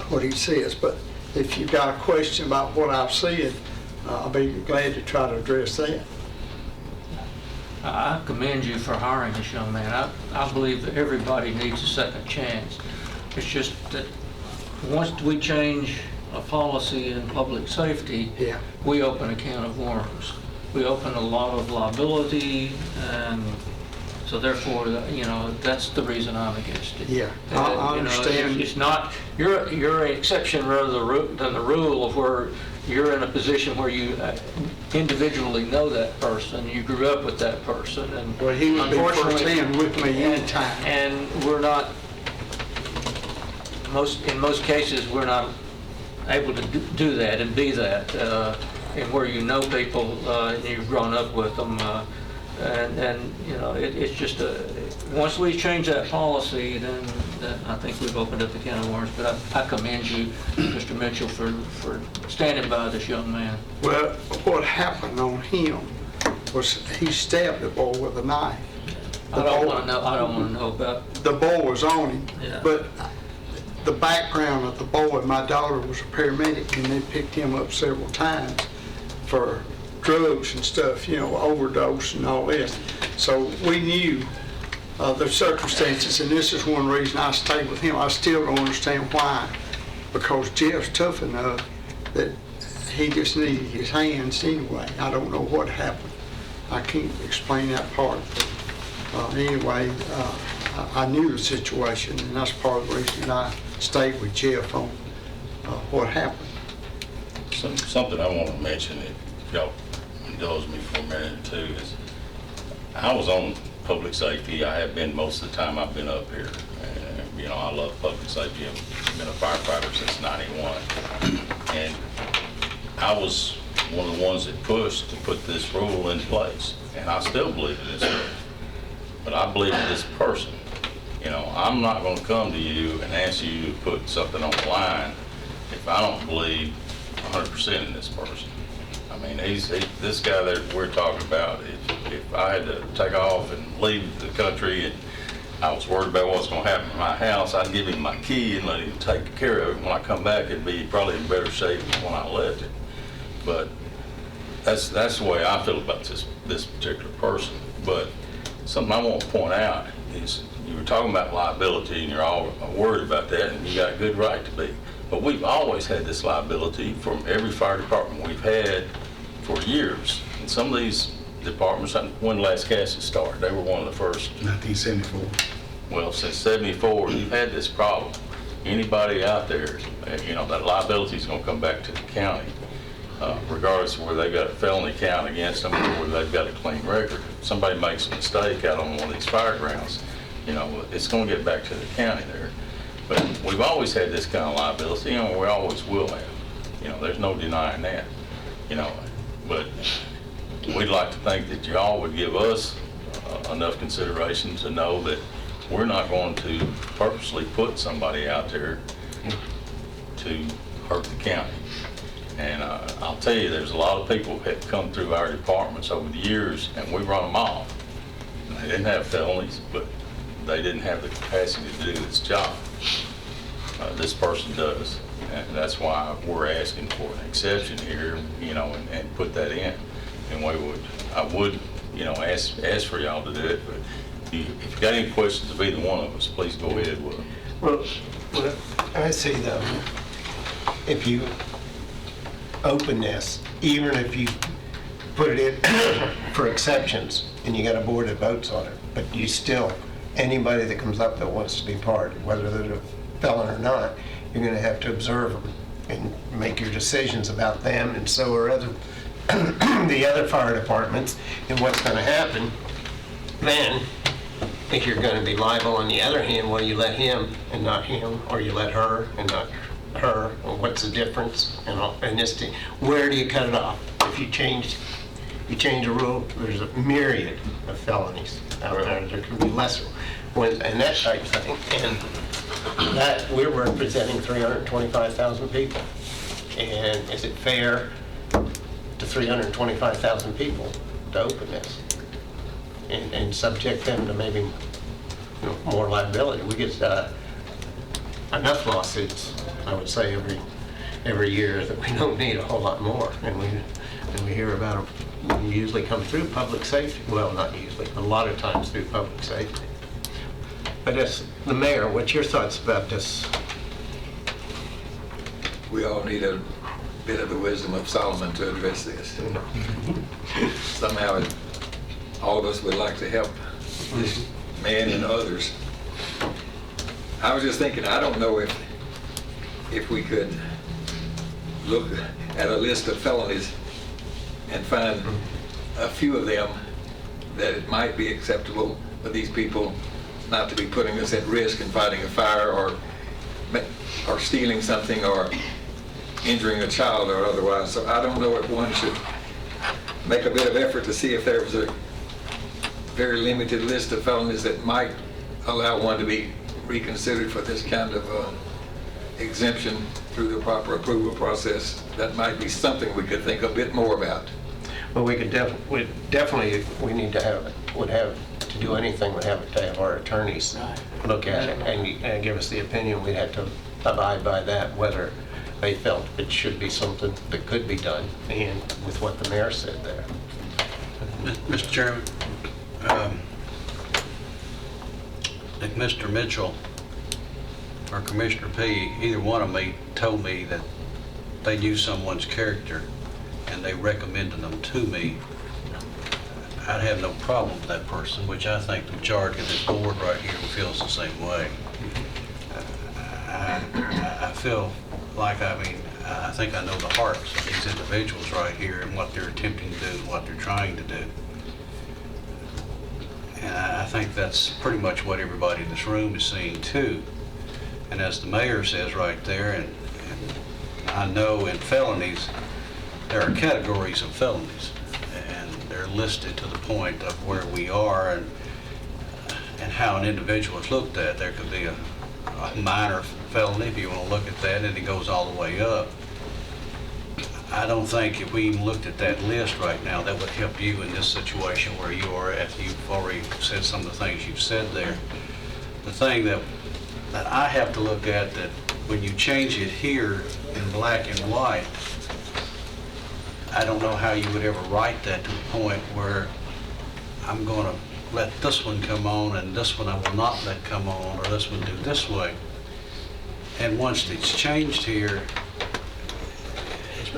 what he says. But if you've got a question about what I've said, I'll be glad to try to address that. I commend you for hiring this young man. I believe that everybody needs a second chance. It's just that once we change a policy in public safety, we open a can of worms. We open a lot of liability, and so therefore, that's the reason I'm against it. Yeah, I understand. It's not, you're an exception rather than the rule, of where you're in a position where you individually know that person, you grew up with that person, and well, he would be firsthand with me anytime. And we're not, in most cases, we're not able to do that and be that, and where you know people and you've grown up with them, and it's just once we change that policy, then I think we've opened up the can of worms. But I commend you, Mr. Mitchell, for standing by this young man. Well, what happened on him was he stabbed the boy with a knife. I don't want to know about. The boy was on him, Yeah. but the background of the boy, my daughter was a paramedic, and they picked him up several times for drugs and stuff, overdose and all this. So we knew the circumstances, and this is one reason I stayed with him. I still don't understand why, because Jeff's tough enough that he just needed his hands anyway. I don't know what happened. I can't explain that part. Anyway, I knew the situation, and that's part of the reason I stayed with Jeff on what happened. Something I want to mention, if y'all indulge me for a minute or two, is I was on public safety. I have been most of the time I've been up here. You know, I love public safety. I've been a firefighter since '91. And I was one of the ones that pushed to put this rule in place. And I still believe in this rule. But I believe in this person. You know, I'm not going to come to you and ask you to put something on the line if I don't believe 100% in this person. I mean, this guy that we're talking about, if I had to take off and leave the country and I was worried about what's going to happen in my house, I'd give him my key and let him take care of it. When I come back, it'd be probably in better shape than when I left it. But that's the way I feel about this particular person. But something I want to point out is you were talking about liability and you're all worried about that, and you got a good right to be. But we've always had this liability from every fire department we've had for years. And some of these departments, when Last Castle started, they were one of the first. 1974. Well, since '74, you've had this problem. Anybody out there, you know, that liability is going to come back to the county, regardless of whether they've got a felony count against them or whether they've got a clean record. If somebody makes a mistake out on one of these fire grounds, you know, it's going to get back to the county there. But we've always had this kind of liability, and we always will have. You know, there's no denying that. You know, but we'd like to think that y'all would give us enough consideration to know that we're not going to purposely put somebody out there to hurt the county. And I'll tell you, there's a lot of people that have come through our departments over the years, and we run them off. They didn't have felonies, but they didn't have the capacity to do this job. This person does, and that's why we're asking for an exception here, you know, and put that in. And I would, you know, ask for y'all to do it. But if you got any questions of either one of us, please go ahead with them. Well, I see though, if you open this, even if you put it in for exceptions, and you got a board that votes on it, but you still, anybody that comes up that wants to be part, whether they're a felon or not, you're going to have to observe them and make your decisions about them, and so are the other fire departments. And what's going to happen then, if you're going to be liable on the other hand, well, you let him and not him, or you let her and not her, or what's the difference? And this thing, where do you cut it off? If you change a rule, there's a myriad of felonies out there. There can be lesser ones, and that type of thing. And that, we're representing 325,000 people. And is it fair to 325,000 people to open this and subject them to maybe, you know, more liability? We get enough lawsuits, I would say, every year, that we don't need a whole lot more. And we hear about them. We usually come through public safety. Well, not usually, but a lot of times through public safety. But as the mayor, what's your thoughts about this? We all need a bit of the wisdom of Solomon to address this. Somehow, all of us would like to help this man and others. I was just thinking, I don't know if we could look at a list of felonies and find a few of them that it might be acceptable for these people not to be putting us at risk in fighting a fire or stealing something or injuring a child or otherwise. So I don't know if one should make a bit of effort to see if there was a very limited list of felonies that might allow one to be reconsidered for this kind of exemption through the proper approval process. That might be something we could think a bit more about. Well, we could definitely, we need to have, would have to do anything, would have to have our attorneys look at it and give us the opinion. We'd have to abide by that, whether they felt it should be something that could be done, and with what the mayor said there. Mr. Chairman, if Mr. Mitchell or Commissioner P, either one of me told me that they knew someone's character and they recommended them to me, I'd have no problem with that person, which I think the majority of this board right here feels the same way. I feel like, I think I know the hearts of these individuals right here and what they're attempting to do and what they're trying to do. And I think that's pretty much what everybody in this room is seeing too. And as the mayor says right there, and I know in felonies, there are categories of felonies, and they're listed to the point of where we are and how an individual is looked at. There could be a minor felony, if you want to look at that, and it goes all the way up. I don't think if we even looked at that list right now, that would help you in this situation where you are after you've already said some of the things you've said there. The thing that I have to look at, that when you change it here in black and white, I don't know how you would ever write that to the point where I'm going to let this one come on and this one I will not let come on, or this one do this way. And once it's changed here, it's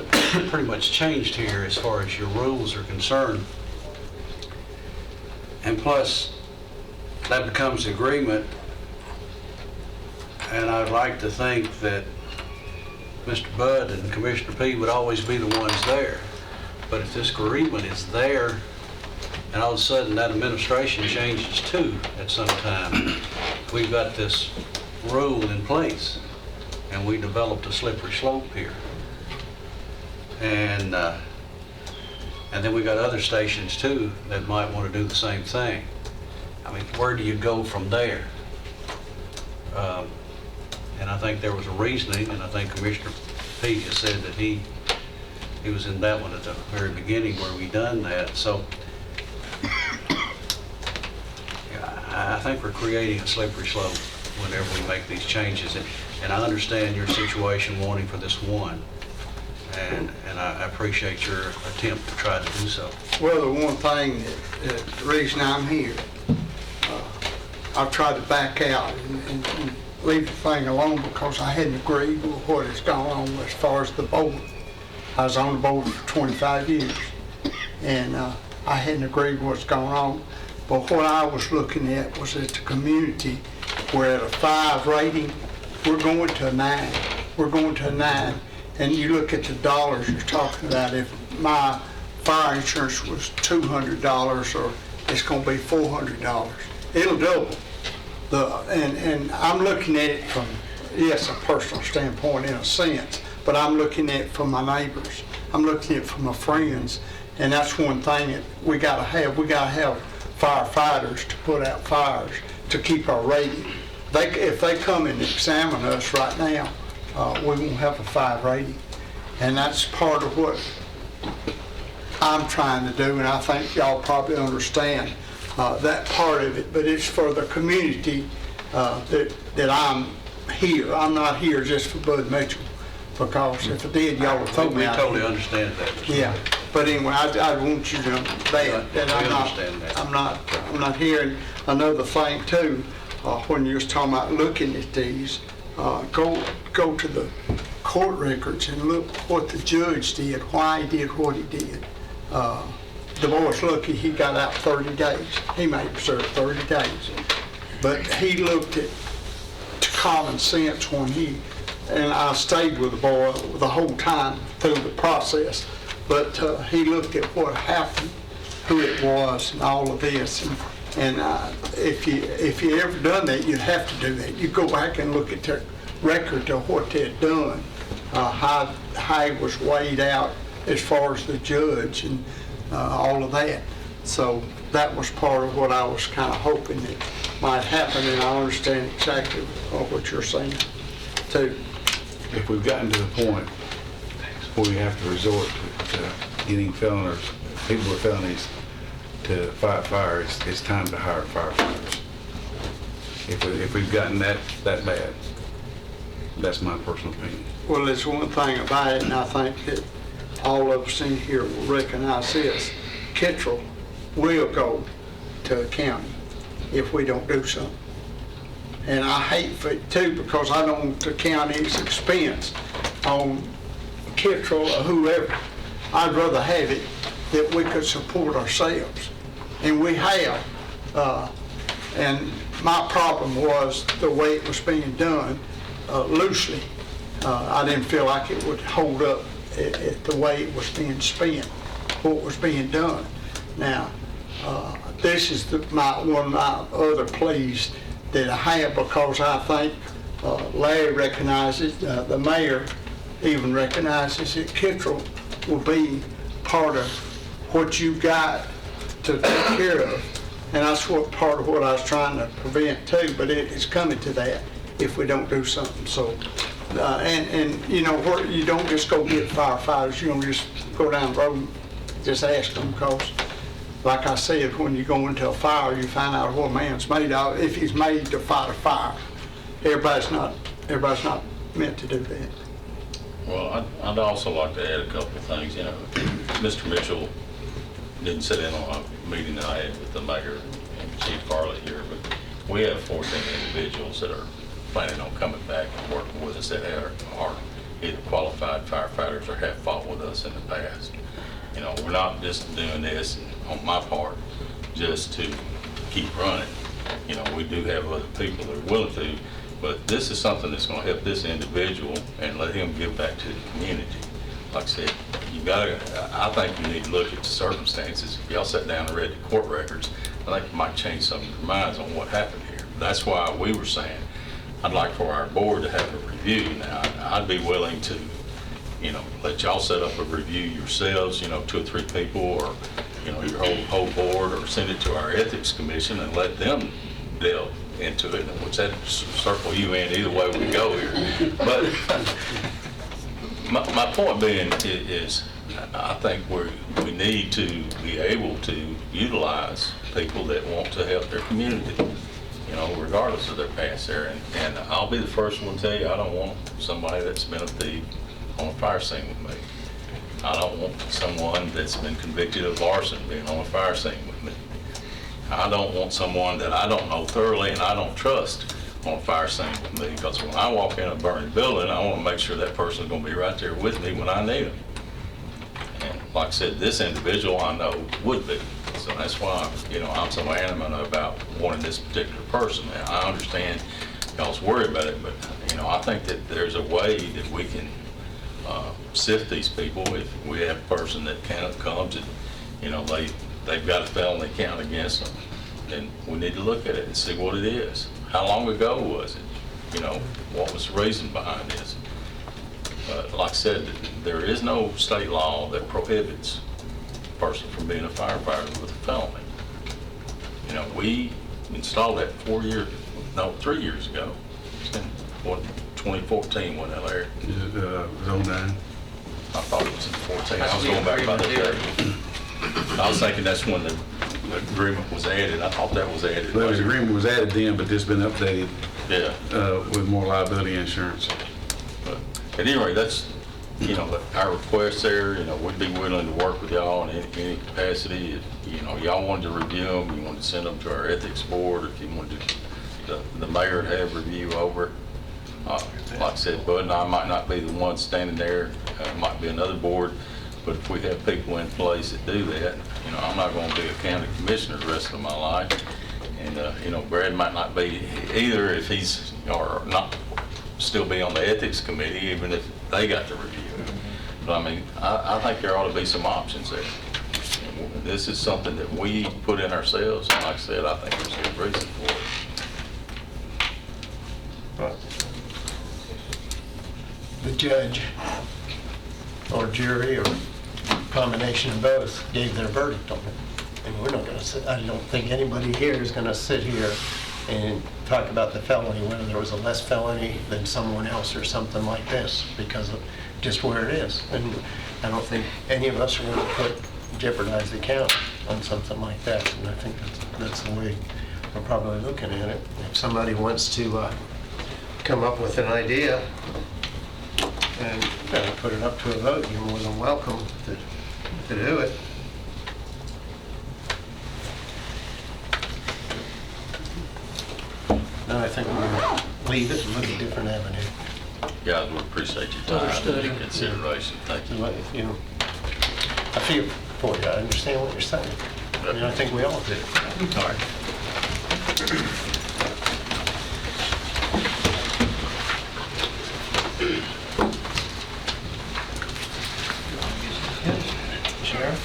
pretty much changed here as far as your rules are concerned. And plus, that becomes agreement. And I'd like to think that Mr. Budd and Commissioner P would always be the ones there. But if this agreement is there, and all of a sudden that administration changes too at some time, we've got this rule in place, and we developed a slippery slope here. And then we got other stations too that might want to do the same thing. I mean, where do you go from there? And I think there was a reasoning, and I think Commissioner P has said that he was in that one at the very beginning where we done that. So I think we're creating a slippery slope whenever we make these changes. And I understand your situation wanting for this one. And I appreciate your attempt to try to do so. Well, the one thing, the reason I'm here, I've tried to back out and leave the thing alone because I hadn't agreed with what has gone on as far as the board. I was on the board for 25 years, and I hadn't agreed with what's going on. But what I was looking at was that the community, we're at a 5 rating, we're going to a 9. We're going to a 9. And you look at the dollars you're talking about, if my fire insurance was $200 or it's going to be $400, it'll double. And I'm looking at it from, yes, a personal standpoint in a sense, but I'm looking at it from my neighbors. I'm looking at it from my friends. And that's one thing that we got to have. We got to have firefighters to put out fires to keep our rating. If they come and examine us right now, we won't have a 5 rating. And that's part of what I'm trying to do, and I think y'all probably understand that part of it, but it's for the community that I'm here. I'm not here just for Bud Mitchell, because if I did, y'all would throw me We out totally here. understand that. Yeah, but anyway, I want you to know that understand that. I'm not here. And another thing too, when you was talking about looking at these, go to the court records and look what the judge did, why he did what he did. The boy's lucky he got out 30 days. He may have served 30 days. But he looked at common sense when and I stayed with the boy the whole time through the process, but he looked at what happened, who it was, and all of this. And if you ever done that, you'd have to do that. You go back and look at their record of what they had done, how it was weighed out as far as the judge and all of that. So that was part of what I was kind of hoping that might happen, and I understand exactly what you're saying too. If we've gotten to the point where we have to resort to getting felonies, people with felonies to fight fires, it's time to hire firefighters. If we've gotten that bad, that's my personal opinion. Well, there's one thing about it, and I think that all of us in here will recognize this. Kittrell will go to the county if we don't do something. And I hate for it too, because I don't want the county's expense on Kittrell or whoever. I'd rather have it that we could support ourselves. And we have. And my problem was the way it was being done loosely. I didn't feel like it would hold up at the way it was being spent, what was being done. Now, this is one of my other pleas that I have, because I think Larry recognizes, the mayor even recognizes that Kittrell will be part of what you've got to take care of. And that's what part of what I was trying to prevent too, but it's coming to that if we don't do something. So, and you know, where you don't just go get firefighters, you don't just go down the road, just ask them, because like I said, when you go into a fire, you find out what a man's made of, if he's made to fight a fire. Everybody's not meant to do that. Well, I'd also like to add a couple of things. You know, Mr. Mitchell didn't sit in on a meeting that I had with the mayor and Chief Farley here, but we have 14 individuals that are planning on coming back and working with us that are either qualified firefighters or have fought with us in the past. You know, we're not just doing this on my part just to keep running. You know, we do have other people that are willing to, but this is something that's going to help this individual and let him give back to the community. Like I said, I think you need to look at the circumstances. If y'all sat down and read the court records, I think you might change some of your minds on what happened here. That's why we were saying, I'd like for our board to have a review. Now, I'd be willing to, you know, let y'all set up a review yourselves, you know, 2 or 3 people, or, you know, your whole board, or send it to our ethics commission and let them delve into it, which that circle you in either way we go here. But my point being is I think we need to be able to utilize people that want to help their community, you know, regardless of their past there. And I'll be the first one to tell you, I don't want somebody that's been a thief on a fire scene with me. I don't want someone that's been convicted of arson being on a fire scene with me. I don't want someone that I don't know thoroughly and I don't trust on a fire scene with me, because when I walk in a burning building, I want to make sure that person's going to be right there with me when I need them. And like I said, this individual I know would be. So that's why, you know, I'm so adamant about wanting this particular person. And I understand y'all's worried about it, but, you know, I think that there's a way that we can sift these people. If we have a person that comes and, you know, they've got a felony count against them, then we need to look at it and see what it is. How long ago was it? You know, what was the reason behind this? But like I said, there is no state law that prohibits a person from being a firefighter with a felony. You know, we installed that 3 years ago. It's in, what, 2014, wasn't it, Larry? Is it, it was 09? I thought it was in 14. I was going back by the date. I was thinking that's when the agreement was added. I thought that was added. Well, the agreement was added then, but it's been updated Yeah. with more liability insurance. But at any rate, that's, you know, our request there. You know, we'd be willing to work with y'all in any capacity. If, you know, y'all wanted to review them, you wanted to send them to our ethics board, if you wanted the mayor to have review over. Like I said, Bud and I might not be the ones standing there. It might be another board. But if we have people in place that do that, you know, I'm not going to be a county commissioner the rest of my life. And, you know, Brad might not be either if he's, or not still be on the ethics committee, even if they got to review it. But I mean, I think there ought to be some options there. This is something that we put in ourselves. And like I said, I think there's a good reason for it. The judge or jury or combination of both gave their verdict on it. And we're not going to sit, I don't think anybody here is going to sit here and talk about the felony, whether there was a less felony than someone else or something like this, because of just where it is. And I don't think any of us are going to jeopardize the county on something like that. And I think that's the way we're probably looking at it. If somebody wants to come up with an idea and put it up to a vote, you're more than welcome to do it. No, I think we're going to leave it and look at a different avenue. Guys, we appreciate your time and your consideration. Thank you. You know, I feel for you. I understand what you're saying. I mean, I think we all do. All right. Sheriff?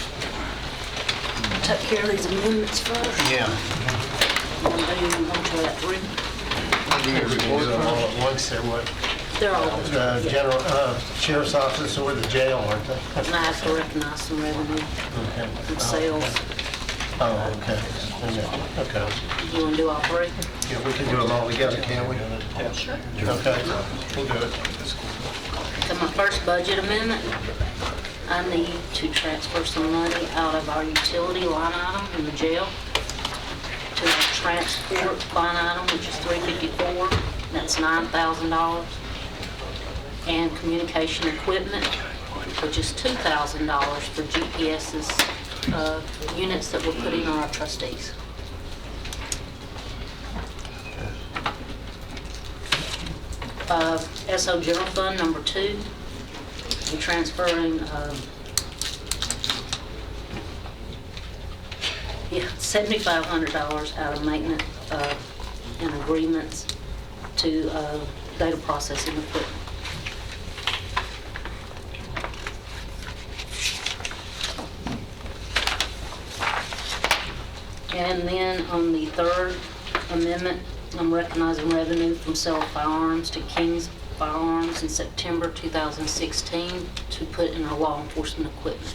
Take care of these amendments first. Yeah. And then go to that room. think we can do them all at once, or what? They're all, The general, sheriff's office or the jail, aren't they? and I have to recognize some revenue Okay. from sales. Oh, okay. Okay. You want to do all three? Yeah, we can do them all together, can't we? Sure. Okay, we'll do it. So my first budget amendment, I need to transfer some money out of our utility line item in the jail to our transport line item, which is $354. That's $9,000. And communication equipment, which is $2,000 for GPS's units that we're putting on our trustees. SO General Fund number 2, we're transferring $7,500 out of maintenance and agreements to data processing equipment. And then on the third amendment, I'm recognizing revenue from sale of firearms to King's Firearms in September 2016 to put in our law enforcement equipment.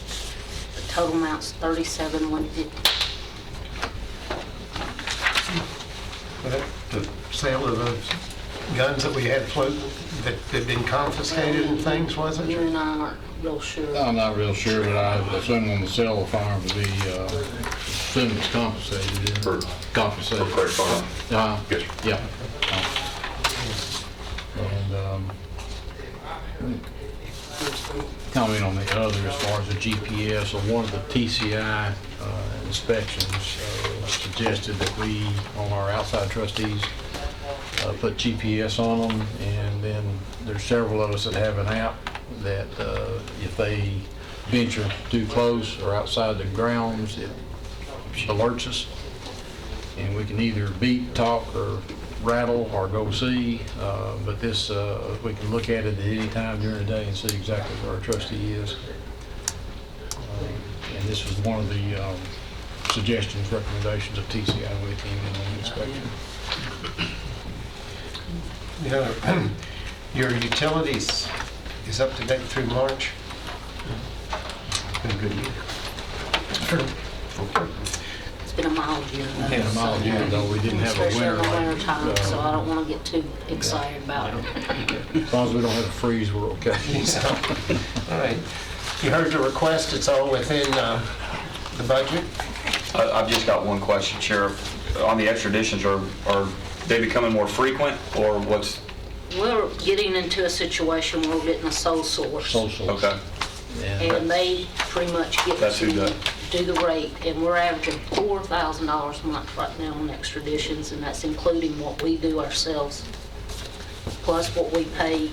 The total amount's $37,150. The sale of the guns that we had float, that had been confiscated and things, wasn't You it? and I aren't real sure. I'm not real sure, but I assume on the sale of firearms would be, assume it's compensated. For- Compensated. for credit card. Yes, sir. Yeah. And, comment on the other as far as the GPS, or one of the TCI inspections suggested that we, on our outside trustees, put GPS on them, and then there's several of us that have an app that if they venture too close or outside the grounds, it alerts us, and we can either beep, talk, or rattle, or go see, but this, we can look at it at any time during the day and see exactly where our trustee is. And this was one of the suggestions, recommendations of TCI when it came in on the inspection. You know, your utilities is up to date through March? Been a good year. It's been a mild year. though, Had a mild year, though, we didn't have a Especially winter in the like, winter time, so I don't want to get too excited about it. as long as we don't have a freeze, we're okay. So, all right. You heard the request, it's all within the budget? I've just got one question, Sheriff. On the extraditions, are they becoming more frequent, or what's? We're getting into a situation where we're getting a sole source. Sole source. Okay. And they pretty much get That's who to does. do the rate. And we're averaging $4,000 a month right now on extraditions, and that's including what we do ourselves, plus what we pay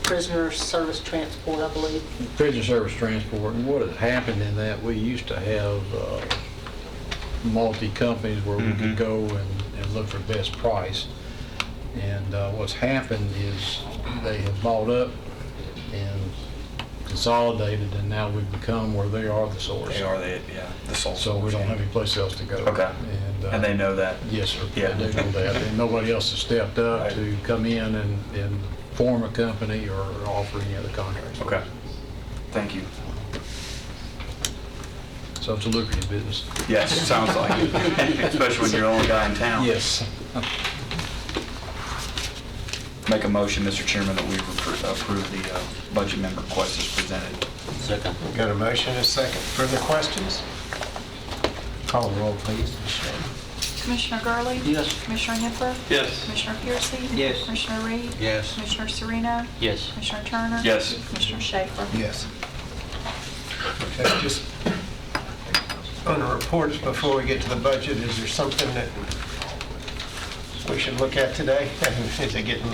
prisoner service transport, I believe. Prison service transport, and what had happened in that, we used to have multi-companies where we could go and look for best price. And what's happened is they have bought up and consolidated, and now we've become where they are the source. They are the sole source. So we don't have any place else to go. Okay. And they know that? Yes, sir. Yeah. They know that. And nobody else has stepped up Right. to come in and form a company or offer any other contracts. Okay. Thank you. So it's a lucrative business. Yes, it sounds like it, especially when you're the only guy in town. Yes. Make a motion, Mr. Chairman, that we approve the budget amendment request as presented. Second. Got a motion and a second. Further questions? Call the roll, please, Michelle. Commissioner Gurley? Yes. Commissioner Nipper? Yes. Commissioner Piercy? Yes. Commissioner Reed? Yes. Commissioner Sereno? Yes. Commissioner Turner? Yes. Commissioner Schaefer? Yes. Okay, just on the reports before we get to the budget, is there something that we should look at today? Is it getting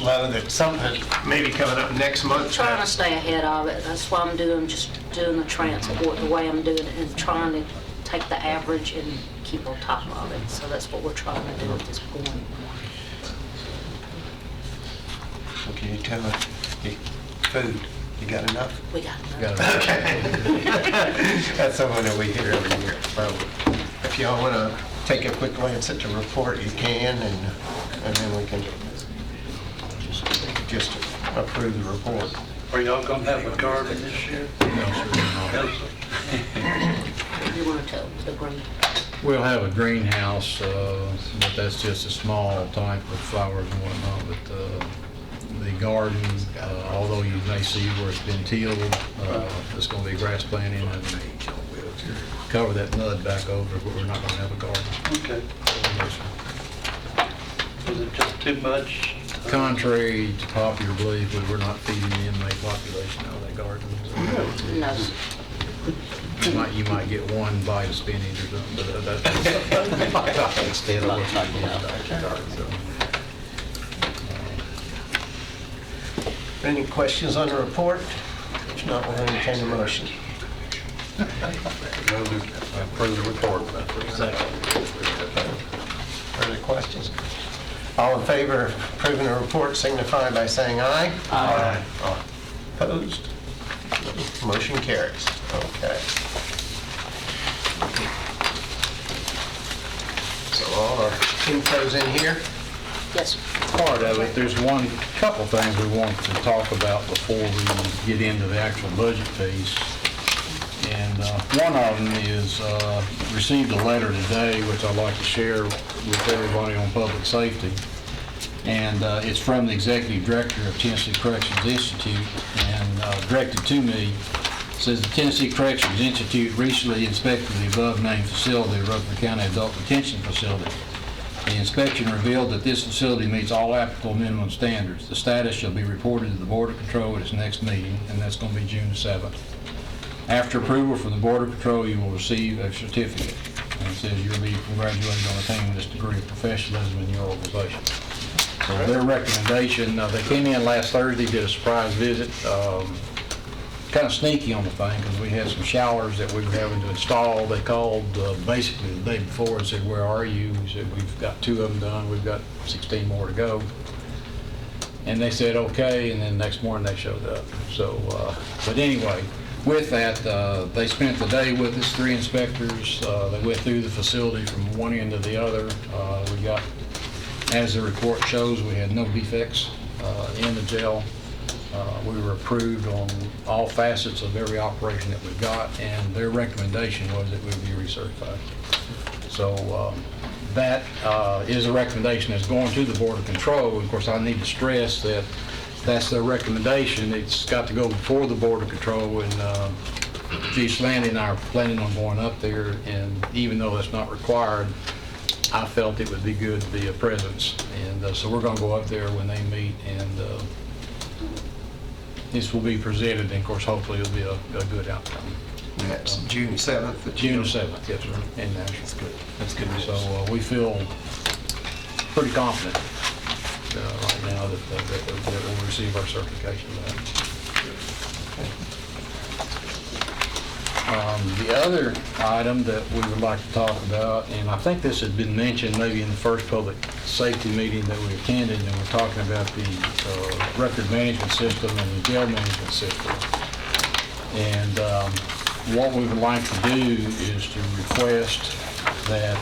low that something maybe coming up next month? Trying to stay ahead of it. That's why I'm just doing the transport the way I'm doing it, and trying to take the average and keep on top of it. So that's what we're trying to do at this point. So can you tell us, food, you got enough? We got enough. Got it. Okay. That's something that we hear every year. So if y'all want to take a quick glance at the report, you can, and and then we can just approve the report. Are y'all gonna have a garden this year? You want to tell the green? We'll have a greenhouse, but that's just a small type of flowers and whatnot. But the garden, although you may see where it's been tilled, it's going to be grass planting and cover that mud back over, but we're not going to have a garden. Okay. Was it just too much? Contrary to popular belief, we're not feeding the inmate population out of that garden. No. You might get one bite of spinach or something, but that's instead of what's not going out of your garden. Any questions on the report? If not, we'll entertain a motion. Approve the report. Further questions? All in favor of approving the report signify by saying aye. Aye. Opposed? Motion carries. Okay. So all our info's in here. Yes. Part of it, there's couple things we want to talk about before we get into the actual budget piece. And one of them is, received a letter today, which I'd like to share with everybody on public safety. And it's from the Executive Director of Tennessee Corrections Institute, and directed to me. It says the Tennessee Corrections Institute recently inspected the above-named facility, Rutherford County Adult Detention Facility. The inspection revealed that this facility meets all applicable minimum standards. The status shall be reported to the Board of Control at its next meeting, and that's going to be June 7th. After approval from the Board of Control, you will receive a certificate. And it says you'll be congratulated on attaining this degree of professionalism in your organization. So their recommendation, they came in last Thursday, did a surprise visit. Kind of sneaky on the thing because we had some showers that we were having to install. They called basically the day before and said, "Where are you?" We said, "We've got 2 of them done. We've got 16 more to go." And they said, "Okay," and then next morning they showed up. So, but anyway, with that, they spent the day with us, 3 inspectors. They went through the facility from one end to the other. We got, as the report shows, we had no defects in the jail. We were approved on all facets of every operation that we've got, and their recommendation was that we be recertified. So that is a recommendation that's going to the Board of Control. Of course, I need to stress that that's their recommendation. It's got to go before the Board of Control, and Chief Slaney and I are planning on going up there, and even though that's not required, I felt it would be good to be a presence. And so we're going to go up there when they meet, and this will be presented, and of course, hopefully it'll be a good outcome. That's June 7th. June 7th, yes, sir, in Nashville. That's good. That's good news. So we feel pretty confident right now that we'll receive our certification. The other item that we would like to talk about, and I think this had been mentioned maybe in the first public safety meeting that we attended, and we're talking about the record management system and the jail management system. And what we would like to do is to request that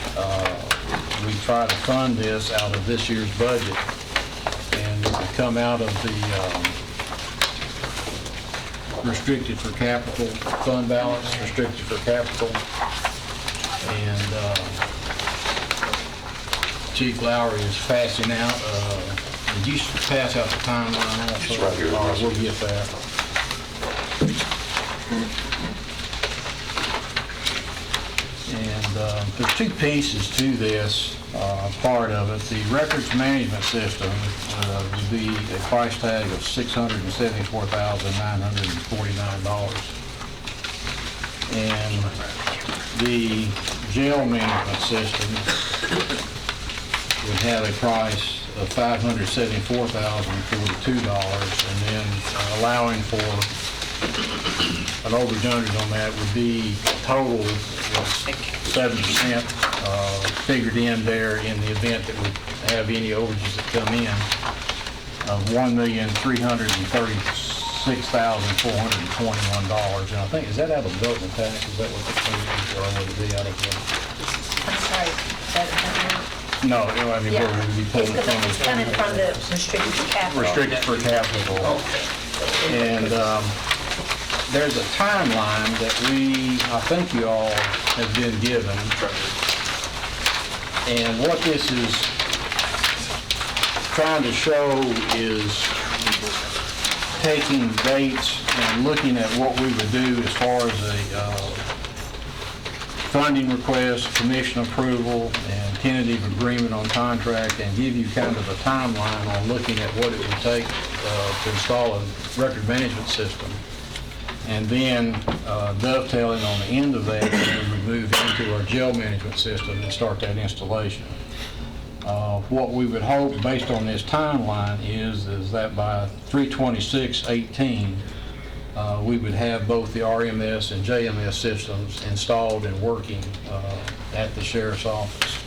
we try to fund this out of this year's budget, and it would come out of the restricted for capital fund balance, restricted for capital. And Chief Lowry is passing out, did you pass out the timeline also? It's right here. All right, we'll get that. And there's 2 pieces to this part of it. The records management system would be a price tag of $674,949. And the jail management system would have a price of $574,042, and then allowing for an overage on that would be total 7% figured in there in the event that we have any overages that come in of $1,336,421. And I think, is that out of adult tax? Is that what the claim is, or would it be out of the? I'm sorry, No, I mean, where we would be pulling the It's coming from the restricted capital. restricted for capital. And there's a timeline that I think you all have been given. And what this is trying to show is taking dates and looking at what we would do as far as a funding request, commission approval, and tentative agreement on contract, and give you kind of a timeline on looking at what it would take to install a record management system. And then dovetailing on the end of that, we would move into our jail management system and start that installation. What we would hope, based on this timeline, is that by 3/26/18, we would have both the RMS and JMS systems installed and working at the sheriff's office.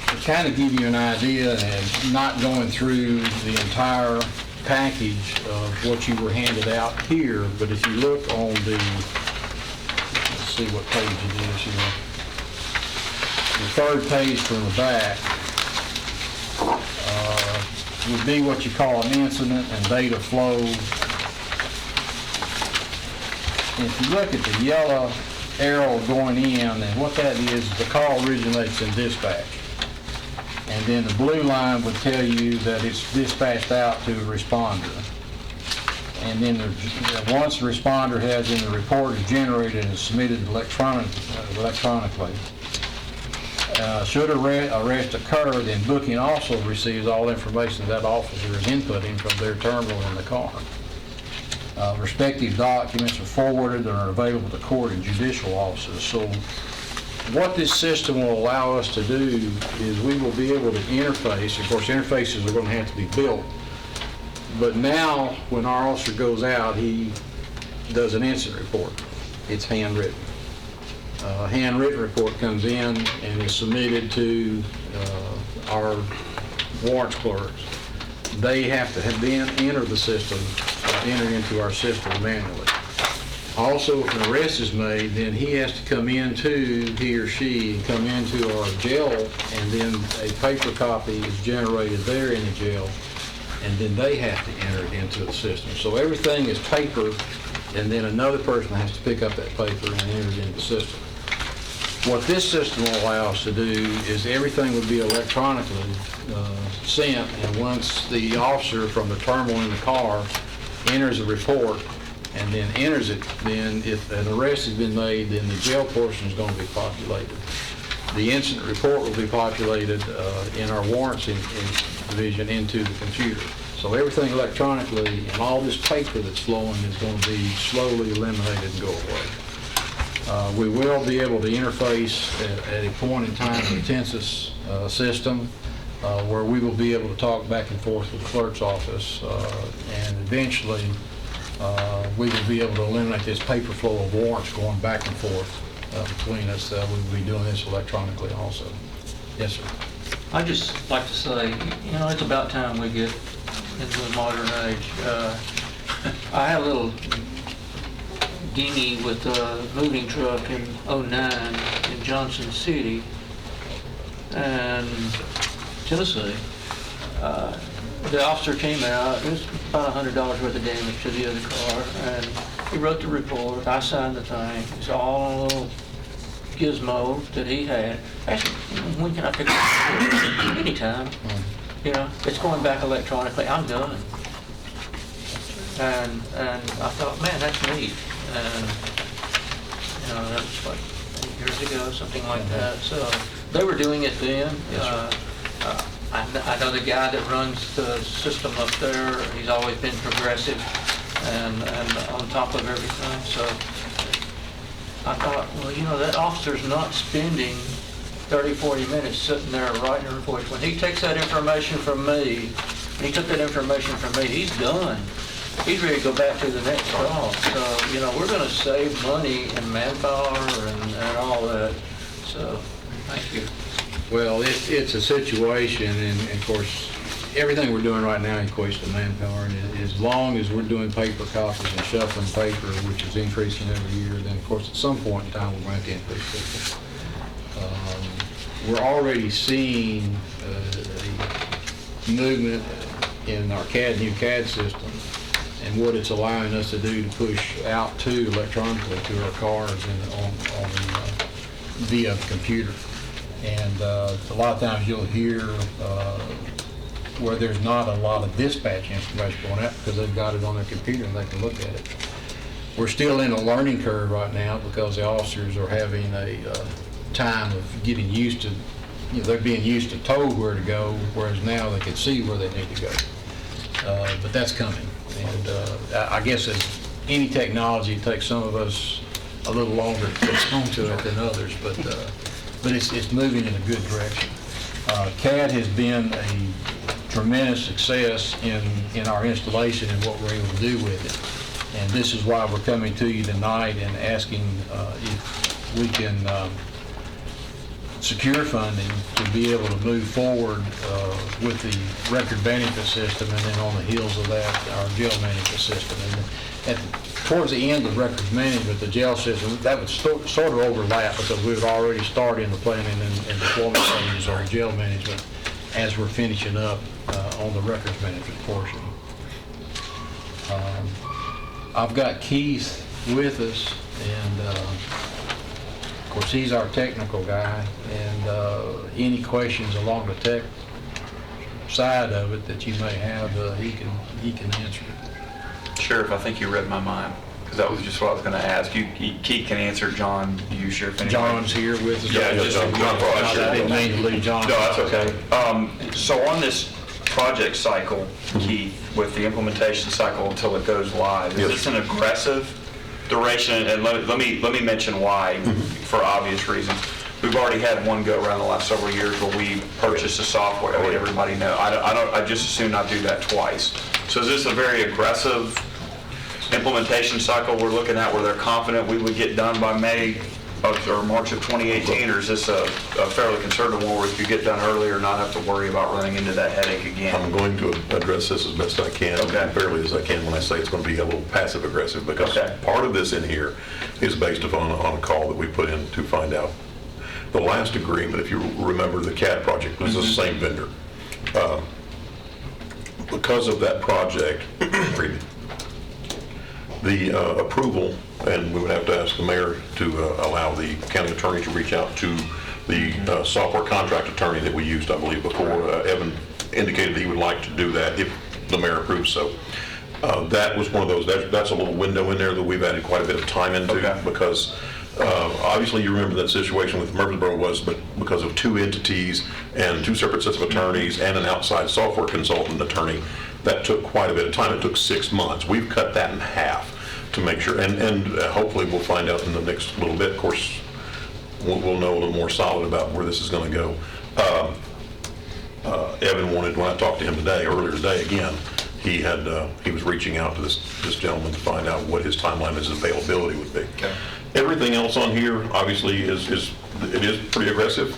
To kind of give you an idea, and not going through the entire package of what you were handed out here, but if you look on the, let's see what page it is here. The third page from the back would be what you call an incident and data flow. And if you look at the yellow arrow going in, and what that is the call originates in dispatch. And then the blue line would tell you that it's dispatched out to a responder. And then once the responder has in the report is generated and submitted electronically. Should arrest occur, then booking also receives all information that officer is inputting from their terminal in the car. Respective documents are forwarded and are available to court and judicial officers. So what this system will allow us to do is we will be able to interface. Of course, interfaces are going to have to be built. But now, when our officer goes out, he does an incident report. It's handwritten. A handwritten report comes in and is submitted to our warrants clerks. They have to then enter the system, enter into our system manually. Also, if an arrest is made, then he has to come into, he or she, come into our jail, and then a paper copy is generated there in the jail, and then they have to enter it into the system. So everything is paper, and then another person has to pick up that paper and enter it into the system. What this system will allow us to do is everything would be electronically sent, and once the officer from the terminal in the car enters a report and then enters it, then if an arrest has been made, then the jail portion is going to be populated. The incident report will be populated in our warrants division into the computer. So everything electronically and all this paper that's flowing is going to be slowly eliminated and go away. We will be able to interface at a point in time with the Tensus system where we will be able to talk back and forth with the clerk's office, and eventually we will be able to eliminate this paper flow of warrants going back and forth between us. We will be doing this electronically also. Yes, sir. I'd just like to say, you know, it's about time we get into the modern age. I had a little dinghy with a moving truck in '09 in Johnson City, and Tennessee. The officer came out. It was about $100 worth of damage to the other car, and he wrote the report. I signed the thing. It's all on a little gizmo that he had. Actually, when can I pick it up? Anytime. You know, it's going back electronically. I'm done. And I thought, man, that's neat. And you know, that was like 8 years ago, something like that. So they were doing it then. I know the guy that runs the system up there. He's always been progressive and on top of everything. So I thought, well, you know, that officer's not spending 30, 40 minutes sitting there writing a report. When he takes that information from me, he took that information from me, he's done. He's ready to go back to the next call. So, you know, we're going to save money and manpower and all that. So, thank you. Well, it's a situation, and of course, everything we're doing right now equates to manpower, and as long as we're doing paper copies and shuffling paper, which is increasing every year, then of course at some point in time we're going to have to increase people. we're already seeing a movement in our new CAD system and what it's allowing us to do to push out to electronically to our cars and via computer. And a lot of times you'll hear where there's not a lot of dispatch information going out because they've got it on their computer and they can look at it. We're still in a learning curve right now because the officers are having a time of getting used to, they're being used to told where to go, whereas now they can see where they need to go. But that's coming. And I guess as any technology, it takes some of us a little longer to get onto it than others, but it's moving in a good direction. CAD has been a tremendous success in our installation and what we're able to do with it. And this is why we're coming to you tonight and asking if we can secure funding to be able to move forward with the record benefit system, and then on the heels of that, our jail management system. And towards the end of records management, the jail system, that would sort of overlap because we've already started in the planning and deployment stages of jail management as we're finishing up on the records management portion. I've got Keith with us, and of course he's our technical guy, and any questions along the tech side of it that you may have, he can answer it. Sheriff, I think you read my mind, because that was just what I was going to ask. Keith can answer. John, do you, Sheriff? Anyway? John's here with us. Yeah, John. I didn't mean to leave John. No, that's okay. So on this project cycle, Keith, with the implementation cycle until it goes live, is this an aggressive duration? And let me mention why, for obvious reasons. We've already had one go around the last several years where we purchased the software. I mean, everybody know. I just assume not do that twice. So is this a very aggressive implementation cycle we're looking at where they're confident we would get done by May or March of 2018, or is this a fairly conservative one where if you get done earlier, not have to worry about running into that headache again? I'm going to address this as best I can, as fairly as I can, when I say it's going to be a little passive aggressive, because part of this in here is based upon a call that we put in to find out. The last agreement, if you remember, the CAD project was the same vendor. Because of that project, the approval, and we would have to ask the mayor to allow the county attorney to reach out to the software contract attorney that we used, I believe, before. Evan indicated he would like to do that if the mayor approves so. That was one of those, that's a little window in there that we've added quite a bit of time into, because obviously you remember that situation with Murfreesboro was because of two entities and two separate sets of attorneys and an outside software consultant attorney. That took quite a bit of time. It took 6 months. We've cut that in half to make sure, and hopefully we'll find out in the next little bit. Of course, we'll know a little more solid about where this is going to go. Evan wanted, when I talked to him earlier today again, he was reaching out to this gentleman to find out what his timeline, his availability would be. Everything else on here, obviously, is pretty aggressive,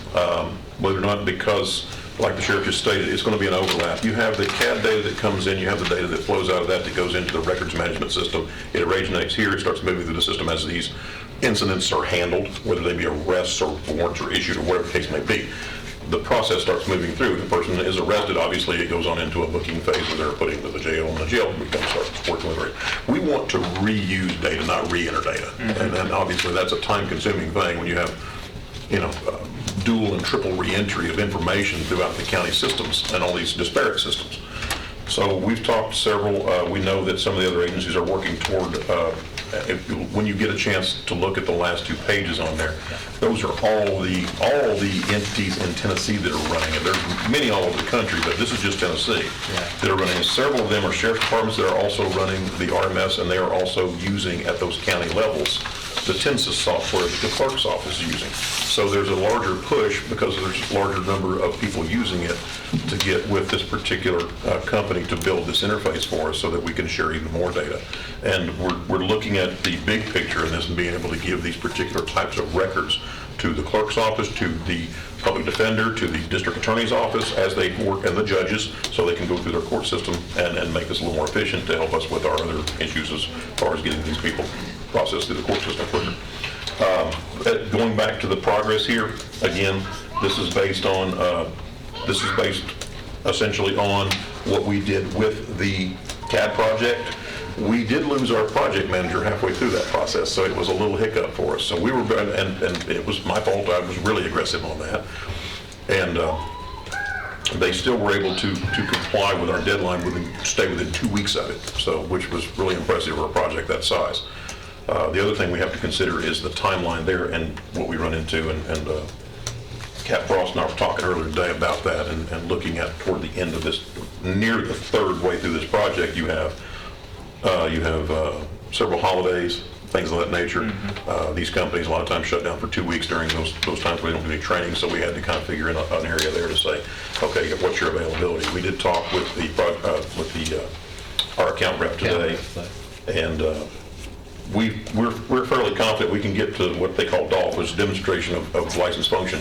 whether or not, because, like the sheriff just stated, it's going to be an overlap. You have the CAD data that comes in, you have the data that flows out of that goes into the records management system. It originates here, it starts moving through the system as these incidents are handled, whether they be arrests or warrants are issued or whatever the case may be. The process starts moving through. The person is arrested, obviously it goes on into a booking phase where they're put into the jail, and the jail starts working with it. We want to reuse data, not re-enter data. And obviously that's a time-consuming thing when you have, dual and triple re-entry of information throughout the county systems and all these disparate systems. So we've talked to several. We know that some of the other agencies are working toward, when you get a chance to look at the last 2 pages on there, those are all the entities in Tennessee that are running it. There's many all over the country, but this is just Tennessee that are running it. Several of them are sheriff's departments that are also running the RMS, and they are also using at those county levels the Tensis software that the clerk's office is using. So there's a larger push because there's a larger number of people using it to get with this particular company to build this interface for us so that we can share even more data. And we're looking at the big picture in this and being able to give these particular types of records to the clerk's office, to the public defender, to the district attorney's office as they work, and the judges, so they can go through their court system and make this a little more efficient to help us with our other issues as far as getting these people processed through the court system quicker. Going back to the progress here, again, This is based essentially on what we did with the CAD project. We did lose our project manager halfway through that process, so it was a little hiccup for us. So we were, and it was my fault, I was really aggressive on that. And they still were able to comply with our deadline, stay within 2 weeks of it, so, which was really impressive for a project that size. The other thing we have to consider is the timeline there and what we run into, and Cap Frost and I were talking earlier today about that, and looking at toward the end of this, near the third way through this project, you have several holidays, things of that nature. These companies a lot of times shut down for 2 weeks during those times we don't do any training, so we had to kind of figure in an area there to say, okay, what's your availability? We did talk with our account rep today, and we're fairly confident we can get to what they call DOLF, which is demonstration of license function,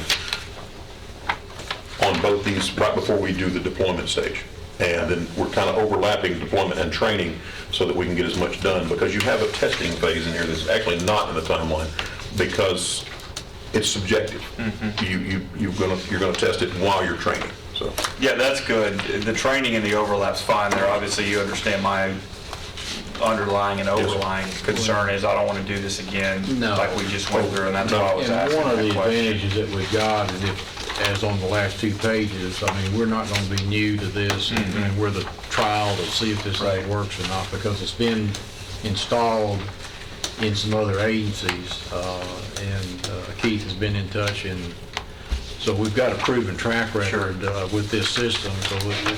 on both these right before we do the deployment stage. And then we're kind of overlapping deployment and training so that we can get as much done, because you have a testing phase in here that's actually not in the timeline because it's subjective. You're going to test it while you're training. So Yeah, that's good. The training and the overlap's fine there. Obviously, you understand my underlying and overlying concern is I don't want to do this again like we just went through, and that's why I was asking And one of the that question. advantages that we've got is as on the last 2 pages, I mean, we're not going to be new to this, and we're the trial to see if this thing works or not, because it's been installed in some other agencies, and Keith has been in touch, and so we've got a proven track record with this system, so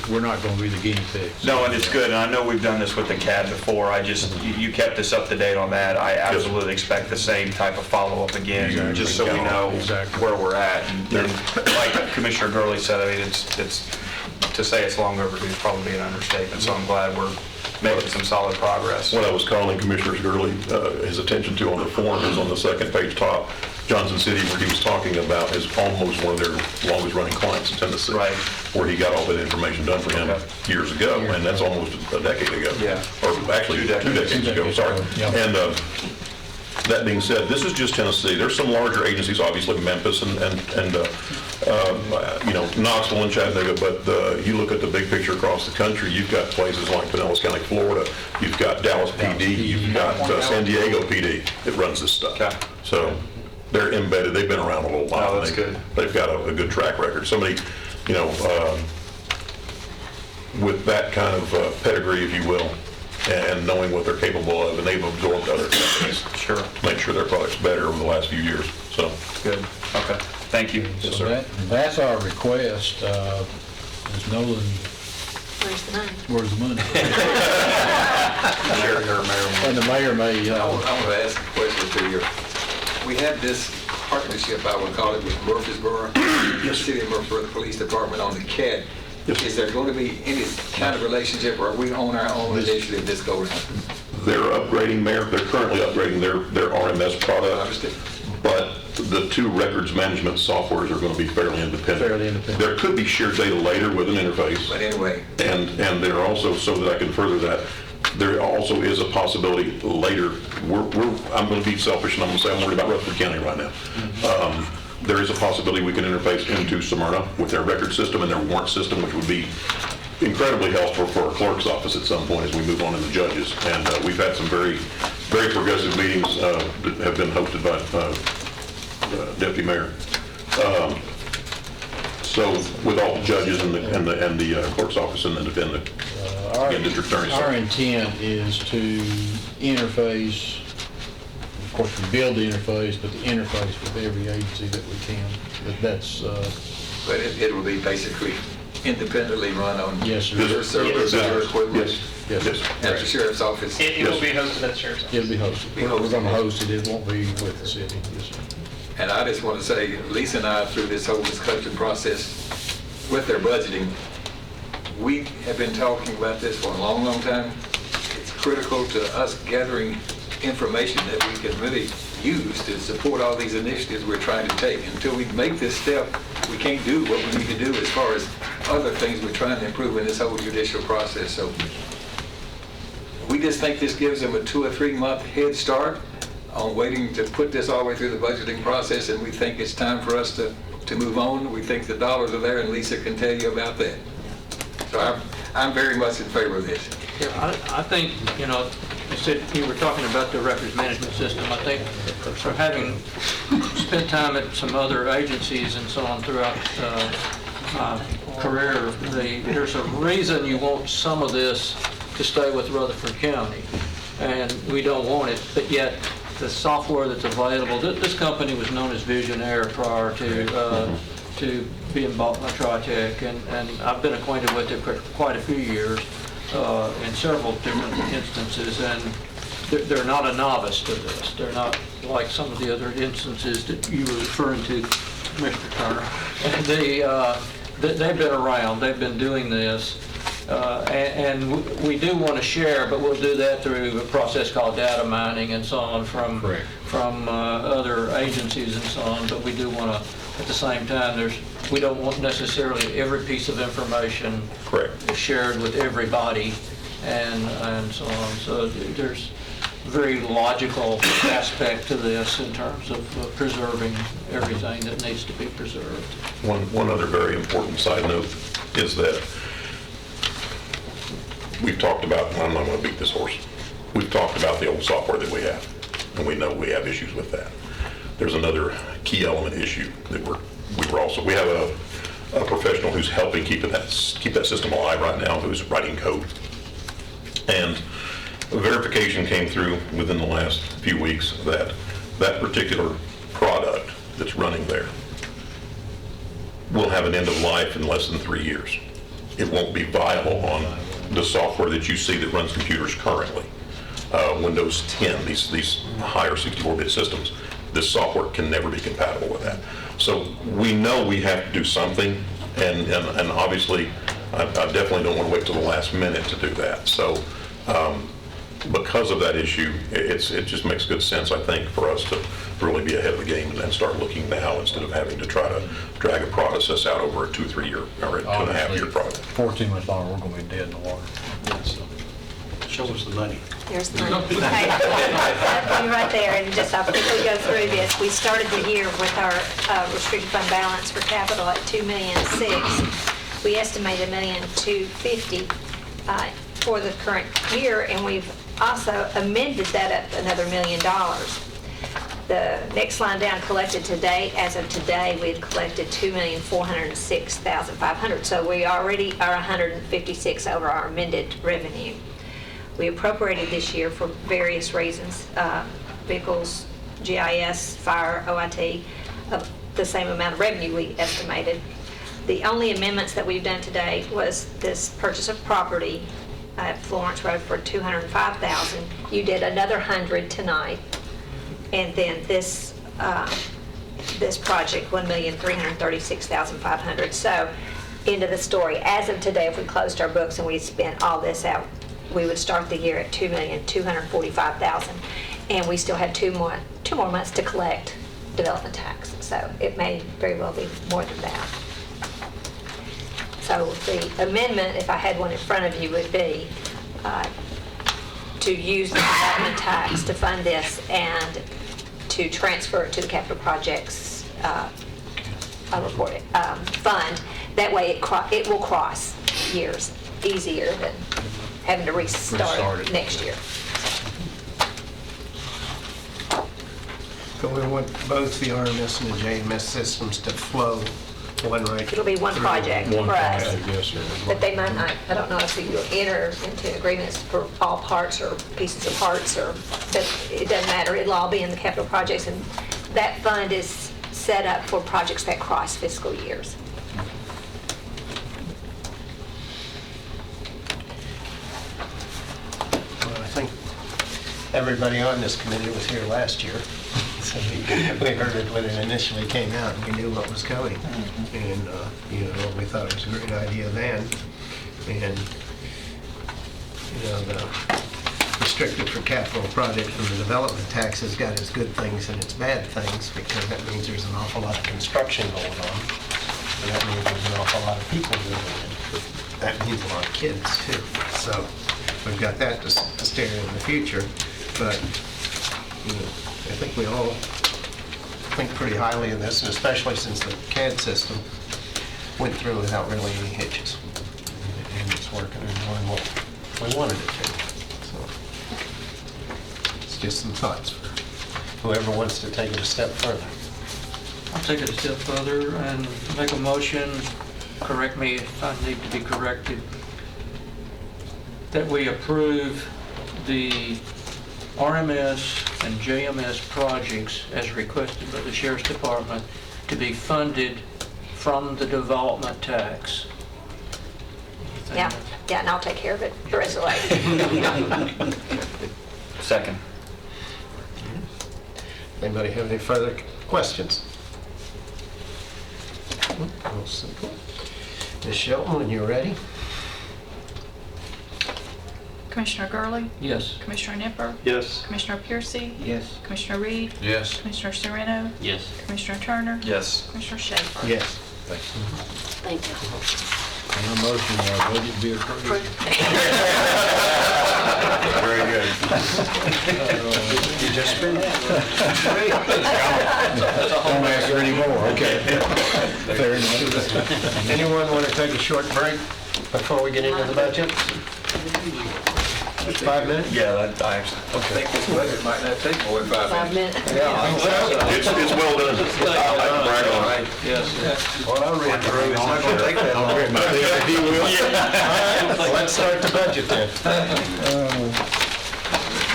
we're not going to be the guinea pigs. No, and it's good, and I know we've done this with the CAD before. You kept us up to date on that. I absolutely expect the same type of follow-up again, just so we know where we're at. And like Commissioner Gurley said, I mean, it's to say it's long overdue is probably an understatement, so I'm glad we're making some solid progress. what I was calling Commissioner Gurley his attention to on the form is on the second page top. Johnson City, where he was talking about, is almost one of their longest running clients in Tennessee. Right. Where he got all that information done for him years ago, and that's almost a decade ago. Yeah. Or actually, 2 decades ago, sorry. And that being said, this is just Tennessee. There's some larger agencies, obviously Memphis and Knoxville and Chattanooga, but you look at the big picture across the country, you've got places like Pinellas County, Florida, you've got Dallas PD, you've got San Diego PD that runs this stuff. Okay. So they're embedded, they've been around a little while. Oh, that's good. They've got a good track record. Somebody, with that kind of pedigree, if you will, and knowing what they're capable of, and they've absorbed other companies. Sure. Make sure their product's better over the last few years, so. Good. Okay. Thank you. So that's our request. Ms. Nolan, Where's the money? where's the money? Mayor. And the mayor may, I want to ask a question to you. We have this partnership, I would call it, with Murfreesboro, the City of Murfreesboro, the Police Department on the CAD. Is there going to be any kind of relationship, or are we on our own initiative this go around? They're upgrading, Mayor, they're currently upgrading their RMS I product, understand. but the two records management softwares are going to be fairly independent. Fairly independent. There could be shared data later with an interface. But anyway, And there also, so that I can further that, there also is a possibility later, I'm going to be selfish and I'm going to say I'm worried about Rutherford County right now. There is a possibility we can interface into Smyrna with their record system and their warrant system, which would be incredibly helpful for our clerk's office at some point as we move on in the judges. And we've had some very, very progressive meetings that have been hosted by Deputy Mayor. So with all the judges and the clerk's office and the district attorney's our office. intent is to interface, of course, we build the interface, but the interface with every agency that we can. But that's, but it will be basically independently run on Yes, sir. your servers, your equipment, yes, at the sheriff's office. It will be hosted at the sheriff's office. it'll be hosted. We're going to host it, it won't be with the city. Yes, sir. And I just want to say, Lisa and I, through this whole discussion process with their budgeting, we have been talking about this for a long, long time. It's critical to us gathering information that we can really use to support all these initiatives we're trying to take. Until we make this step, we can't do what we need to do as far as other things we're trying to improve in this whole judicial process. So we just think this gives them a 2 or 3 month head start on waiting to put this all the way through the budgeting process, and we think it's time for us to to move on. We think the dollars are there, and Lisa can tell you about that. So I'm very much in favor of this. Yeah, I think, you know, you said you were talking about the records management system. I think for having spent time at some other agencies and so on throughout my career, there's a reason you want some of this to stay with Rutherford County, and we don't want it, but yet the software that's available, this company was known as Visionaire prior to being bought by TriTech, and I've been acquainted with it for quite a few years in several different instances, and they're not a novice to this. They're not like some of the other instances that you were referring to, Mr. Turner. They've been around. They've been doing this. And we do want to share, but we'll do that through a process called data mining and so on from other agencies and so on. But we do want to, at the same time, we don't want necessarily every piece of information shared with everybody and so on. So there's a very logical aspect to this in terms of preserving everything that needs to be preserved. One other very important side note is that we've talked about, and I'm not going to beat this horse, we've talked about the old software that we have, and we know we have issues with that. There's another key element issue that we have a professional who's helping keep that system alive right now, who's writing code. And verification came through within the last few weeks that that particular product that's running there will have an end of life in less than 3 years. It won't be viable on the software that you see that runs computers currently. Windows 10, these higher 64-bit systems, this software can never be compatible with that. So we know we have to do something, and obviously I definitely don't want to wait till the last minute to do that. So because of that issue, it just makes good sense, I think, for us to really be ahead of the game and start looking now instead of having to try to drag a process out over a 2-3 year or a 2.5 year project. 14 months longer, we're going to be dead in the water. So, show us the money. There's the money. Okay. You're right there, and just I'll quickly go through this. We started the year with our restricted fund balance for capital at $2,006,000. We estimated $1,250,000 for the current year, and we've also amended that up another $1 million. The next line down, collected today, as of today, we had collected $2,406,500. So we already are $156 over our amended revenue. We appropriated this year for various reasons, vehicles, GIS, fire, OIT, of the same amount of revenue we estimated. The only amendments that we've done today was this purchase of property at Florence Road for $205,000. You did another $100,000 tonight. And then this project, $1,336,500. So, end of the story. As of today, if we closed our books and we spent all this out, we would start the year at $2,245,000, and we still have two more months to collect development tax. So it may very well be more than that. So the amendment, if I had one in front of you, would be to use the development tax to fund this and to transfer it to the capital projects fund. That way it will cross years easier than having to restart next year. But we want both the RMS and the JMS systems to flow one right. It'll be one project for us. Yes, sir. But they might not, I don't know if you enter into agreements for all parts or pieces of parts, but it doesn't matter. It'll all be in the capital projects, and that fund is set up for projects that cross fiscal years. Well, I think everybody on this committee was here last year. So we heard it when it initially came out, and we knew what was coming. And, we thought it was a great idea then. And, the restricted for capital project from the development tax has got its good things and its bad things, because that means there's an awful lot of construction going on. And that means there's an awful lot of people doing it. That means a lot of kids, too. So we've got that to stare in the future. But, I think we all think pretty highly of this, and especially since the CAD system went through without really any hitches. And it's working and doing what we wanted it to. So it's just some thoughts for whoever wants to take it a step further. I'll take it a step further and make a motion, correct me if I need to be corrected, that we approve the RMS and JMS projects as requested by the Sheriff's Department to be funded from the development tax. Yeah, and I'll take care of it the rest of the way. Second. Anybody have any further questions? Real simple. Ms. Shelton, when you're ready. Commissioner Gurley? Yes. Commissioner Nipper? Yes. Commissioner Piercy? Yes. Commissioner Reed? Yes. Commissioner Serrano? Yes. Commissioner Turner? Yes. Commissioner Schaefer? Yes. Thank you. And a motion, budget be approved. Very good. You just finished. Don't ask for any more, okay. Fair enough. Anyone want to take a short break before we get into the budget? 5 minutes? Yeah, I actually think this budget might not take more than 5 minutes. 5 minutes. Yeah, I think so. It's well done. I can brag on it. Yes. What I read through, it's not going to take that long. All right, let's start the budget then.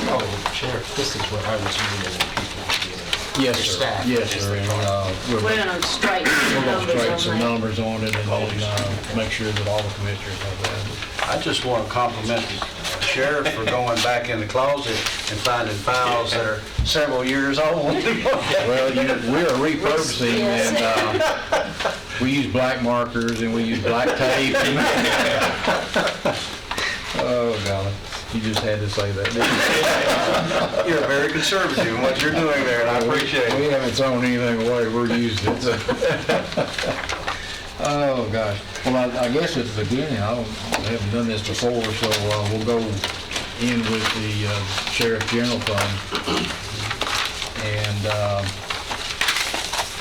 Oh, Sheriff, this is what I was reading. Yes, sir. Staff. Yes, sir. And, We're going to straighten we're some gonna straighten some numbers on that. numbers on it and then, make sure that all the commissioners have that. I just want to compliment the sheriff for going back in the closet and finding files that are several years old. Well, we're repurposing Yes. and, we use black markers and we use black tape. Oh, golly. You just had to say that, didn't you? You're very conservative in what you're doing there, and I appreciate it. We haven't thrown anything away, we're using it. Oh, gosh. Well, I guess at the beginning, I haven't done this before, so we'll go in with the Sheriff General Fund. And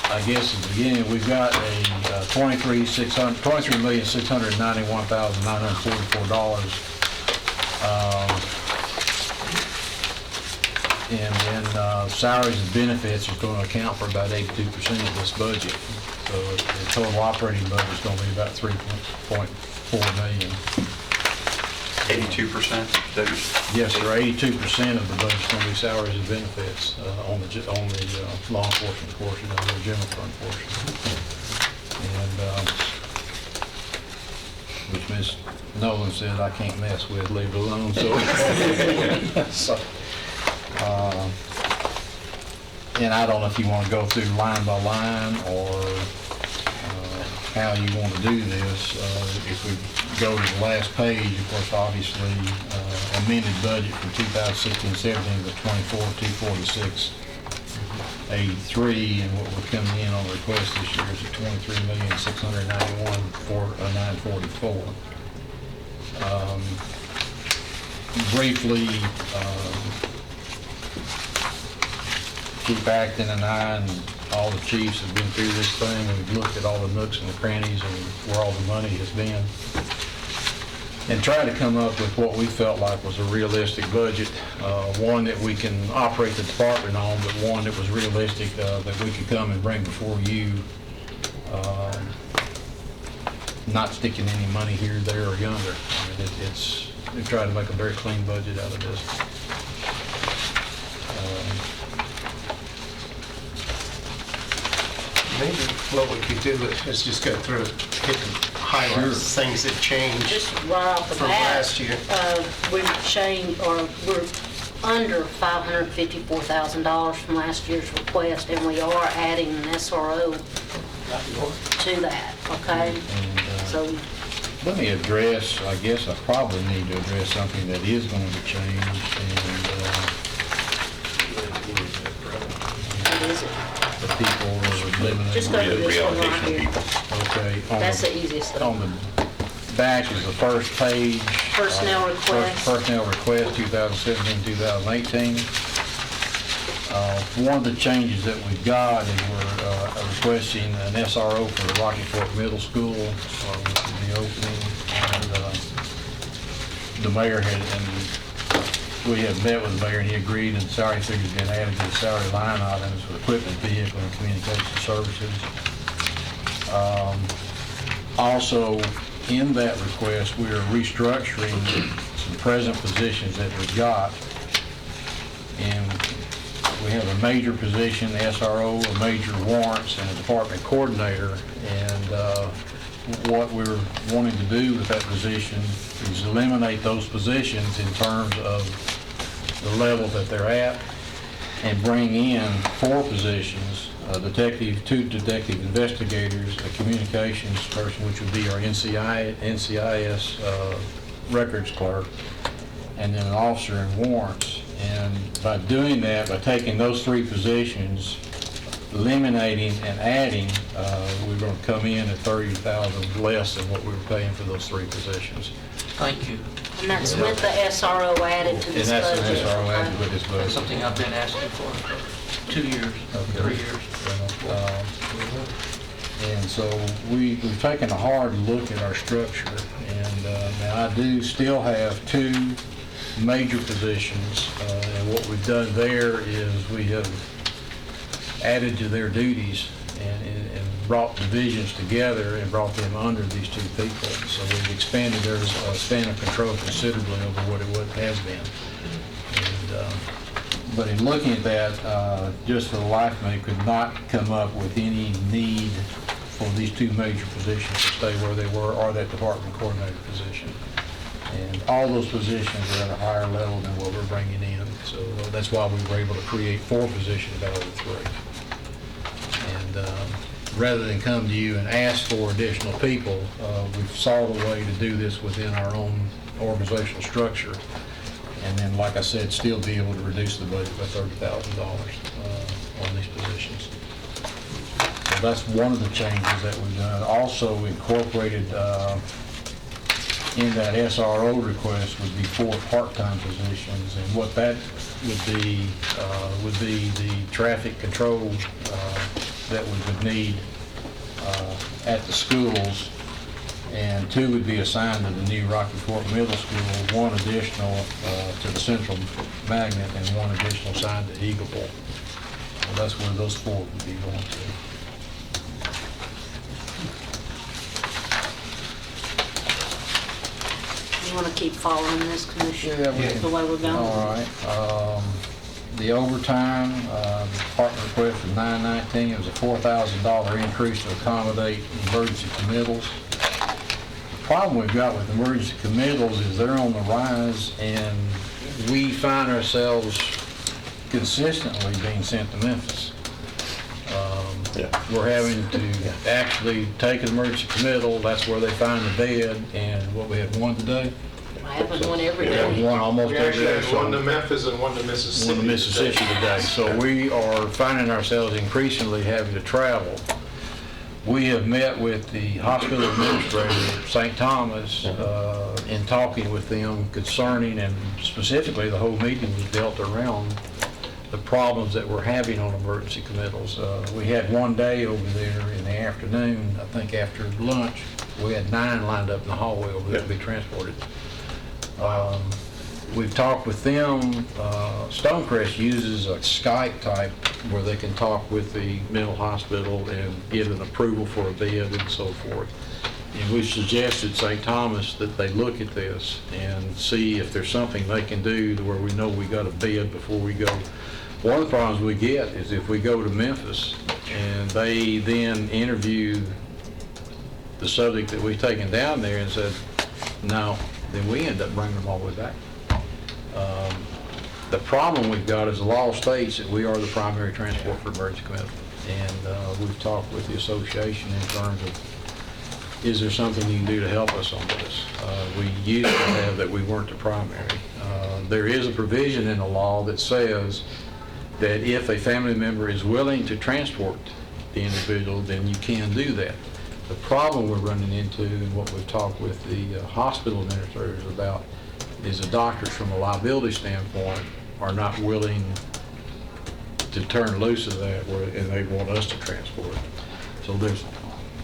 I guess at the beginning, we've got a $23,691,944. And then salaries and benefits is going to account for about 82% of this budget. So the total operating budget is going to be about $3.4 million. 82%? Yes, sir, 82% of the budget is going to be salaries and benefits on the law enforcement portion of the general fund portion. And which Ms. Nolan said I can't mess with, leave it alone, so. And I don't know if you want to go through line by line or how you want to do this. If we go to the last page, of course, obviously, amended budget from 2016-17 to 24,246.83, and what we're coming in on request this year is at $23,691,944. Briefly, Chief Acton and I and all the chiefs have been through this thing. We've looked at all the nooks and the crannies and where all the money has been, and tried to come up with what we felt like was a realistic budget, one that we can operate the department on, but one that was realistic, that we could come and bring before you, not sticking any money here, there, or yonder. I mean, we've tried to make a very clean budget out of this. Maybe what we could do is just go through, hit the highlights, things that changed Just right off the from bat, last year. we're under $554,000 from last year's request, and we are adding an SRO to that, okay? So, Let me address, I guess I probably need to address something that is going to change, and what is it? the people that are living in. Just go to this one right here. Okay. on That's the- the easiest On thing. the back is the first page. Personnel request. Personnel request, 2017, 2018. One of the changes that we've got is we're requesting an SRO for the Rocky Fork Middle School, which will be opening. And the mayor we have met with the mayor, and he agreed, and salary figures been added to the salary line items for equipment, vehicle, and communication services. Also, in that request, we are restructuring some present positions that we've got. And we have a major position, SRO, a major warrants, and a department coordinator. And what we're wanting to do with that position is eliminate those positions in terms of the level that they're at and bring in 4 positions, two detective investigators, a communications person, which would be our NCIS records clerk, and then an officer in warrants. And by doing that, by taking those 3 positions, eliminating and adding, we're going to come in at $30,000 less than what we were paying for those 3 positions. Thank you. And that's with the SRO added to this budget. And that's an SRO added with this budget. That's something I've been asking for 2 years, 3 years. And so we've taken a hard look at our structure, and now I do still have 2 major positions, and what we've done there is we have added to their duties and brought divisions together and brought them under these 2 people. So we've expanded their span of control considerably over what it has been. And, but in looking at that, just for the life of me, could not come up with any need for these 2 major positions to stay where they were, or that department coordinator position. And all those positions are at a higher level than what we're bringing in. So that's why we were able to create 4 positions out of the 3. And rather than come to you and ask for additional people, we've sought a way to do this within our own organizational structure. And then, like I said, still be able to reduce the budget by $30,000 on these positions. So that's one of the changes that we've done. Also incorporated in that SRO request would be 4 part-time positions, and what that would be the traffic control that we would need at the schools, and 2 would be assigned to the new Rocky Fork Middle School, 1 additional to the Central Magnet, and 1 additional assigned to Eagle Bowl. So that's where those 4 would be going to. You want to keep following this, Commissioner, the way we're going? All right. The overtime, the department request for 919, it was a $4,000 increase to accommodate emergency committals. The problem we've got with emergency committals is they're on the rise, and we find ourselves consistently being sent to Memphis. We're having to actually take an emergency committal, that's where they find the bed, and what, we have 1 today? I have one every We have day. 1 almost every day. One to Memphis and 1 to Mississippi. 1 to Mississippi today. So we are finding ourselves increasingly having to travel. We have met with the hospital administrator, St. Thomas, in talking with them concerning, and specifically the whole meeting was built around the problems that we're having on emergency committals. We had 1 day over there in the afternoon, I think after lunch, we had 9 lined up in the hallway over there to be transported. We've talked with them. Stonecrest uses a Skype type where they can talk with the mental hospital and get an approval for a bed and so forth. And we suggested St. Thomas that they look at this and see if there's something they can do to where we know we got a bed before we go. One of the problems we get is if we go to Memphis and they then interview the subject that we've taken down there and said, no, then we end up bringing them all the way back. The problem we've got is the law states that we are the primary transport for emergency committal. And we've talked with the association in terms of, is there something you can do to help us on this? We used to have that we weren't the primary. There is a provision in the law that says that if a family member is willing to transport the individual, then you can do that. The problem we're running into, and what we've talked with the hospital administrators about, is the doctors from a liability standpoint are not willing to turn loose of that, and they want us to transport it. So there's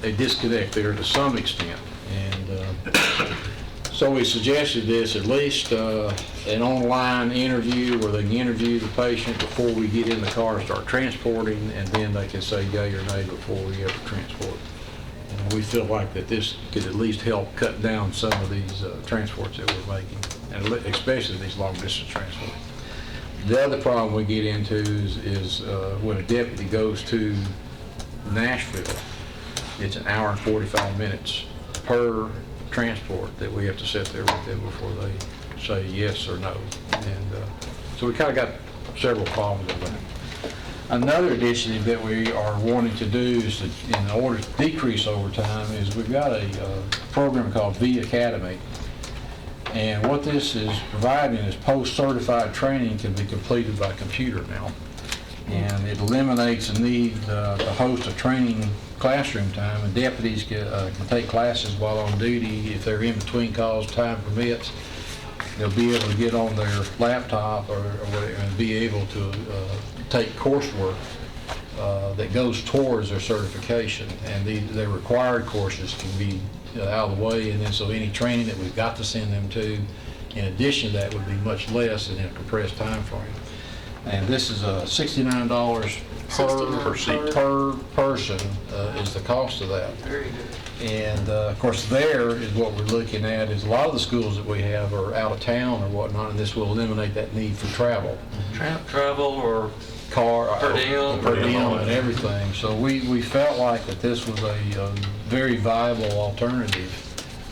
a disconnect there to some extent. And so we suggested this, at least an online interview where they can interview the patient before we get in the car and start transporting, and then they can say yea or nay before we ever transport. And we feel like that this could at least help cut down some of these transports that we're making, and especially these long distance transports. The other problem we get into is when a deputy goes to Nashville, it's an hour and 45 minutes per transport that we have to sit there with them before they say yes or no. And so we kind of got several problems with that. Another initiative that we are wanting to do is to, in order to decrease overtime, is we've got a program called V Academy. And what this is providing is post-certified training can be completed by computer now. And it eliminates the need to host a training classroom time, and deputies can take classes while on duty. If they're in between calls, time permits, they'll be able to get on their laptop or whatever and be able to take coursework that goes towards their certification. And their required courses can be out of the way, and then so any training that we've got to send them to, in addition to that, would be much less in a compressed time frame. And this is $69 per person is the cost of that. Very good. And of course, there is what we're looking at is a lot of the schools that we have are out of town or whatnot, and this will eliminate that need for travel. Travel or car, per diem and everything. So we felt like that this was a very viable alternative,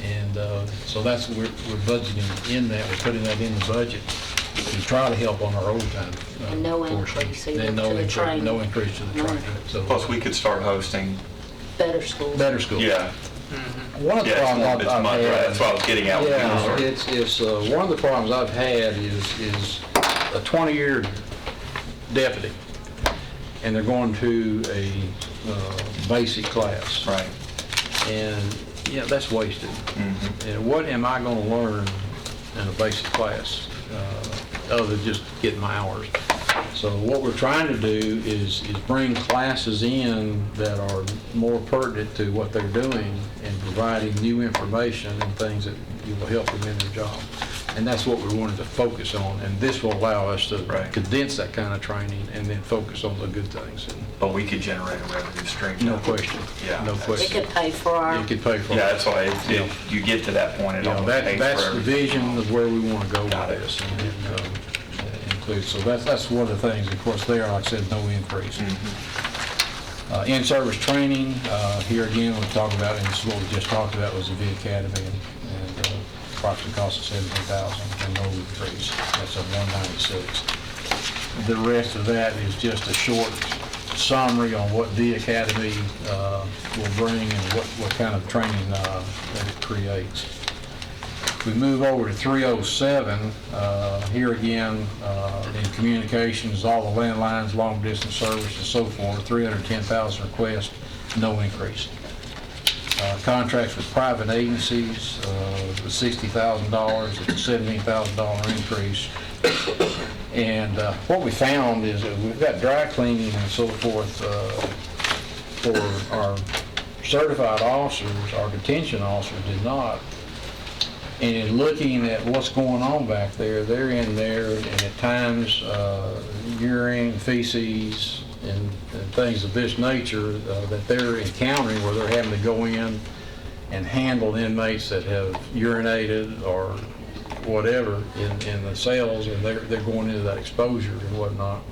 and so that's what we're budgeting in that. We're putting that in the budget to try to help on our overtime. And no increase either and to the training. no increase to the training. So Plus, we could start hosting. Better schools. Better schools. Yeah. One of the Yeah, problems it's I've money, had. right? That's what I was getting at. Yeah, it's one of the problems I've had is a 20-year deputy, and they're going to a basic class. Right. And, yeah, that's wasted. Mm-hmm. And what am I going to learn in a basic class other than just getting my hours? So what we're trying to do is bring classes in that are more pertinent to what they're doing and providing new information and things that will help them in their job. And that's what we wanted to focus on, and this will allow us to condense that kind of training and then focus on the good things. But we could generate a revenue stream. No question. Yeah. No It question. could pay for our. It could pay for it. Yeah, that's why if you get to that point, it almost pays for That's the everything. vision of where we want to go with this. And includes, so that's one of the things, of course, there, like I said, no increase. In-service training, here again, we talked about, and this is what we just talked about, was the V Academy, and approximate cost of $17,000 and no increase. That's a $196. The rest of that is just a short summary on what V Academy will bring and what kind of training that it creates. We move over to 307, here again, in communications, all the landlines, long distance service and so forth, 310,000 requests, no increase. Contracts with private agencies, was $60,000, it's a $17,000 increase. And what we found is that we've got dry cleaning and so forth for our certified officers. Our detention officers did not. And in looking at what's going on back there, they're in there, and at times urine, feces, and things of this nature that they're encountering, where they're having to go in and handle inmates that have urinated or whatever in the cells, and they're going into that exposure and whatnot.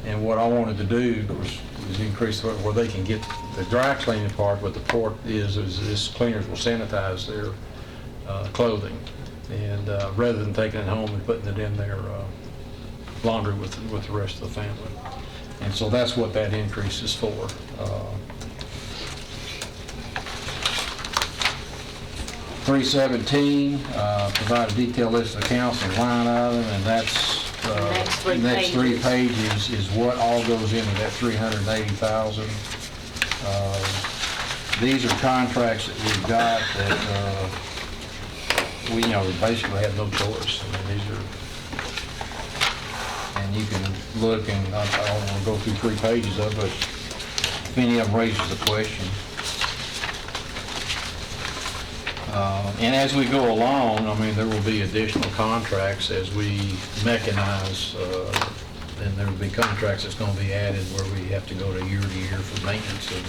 And what I wanted to do was increase where they can get the dry cleaning part, but the port is this cleaners will sanitize their clothing, and rather than taking it home and putting it in their laundry with the rest of the family. And so that's what that increase is for. 317, provide a detailed list of accounts and line item, and that's next three pages is what all goes into that 380,000. These are contracts that we've got that we basically have no choice. I mean, these are, and you can look, and I don't want to go through 3 pages of it, but if any of them raises a question. And as we go along, I mean, there will be additional contracts as we mechanize, and there will be contracts that's going to be added where we have to go to year for maintenance of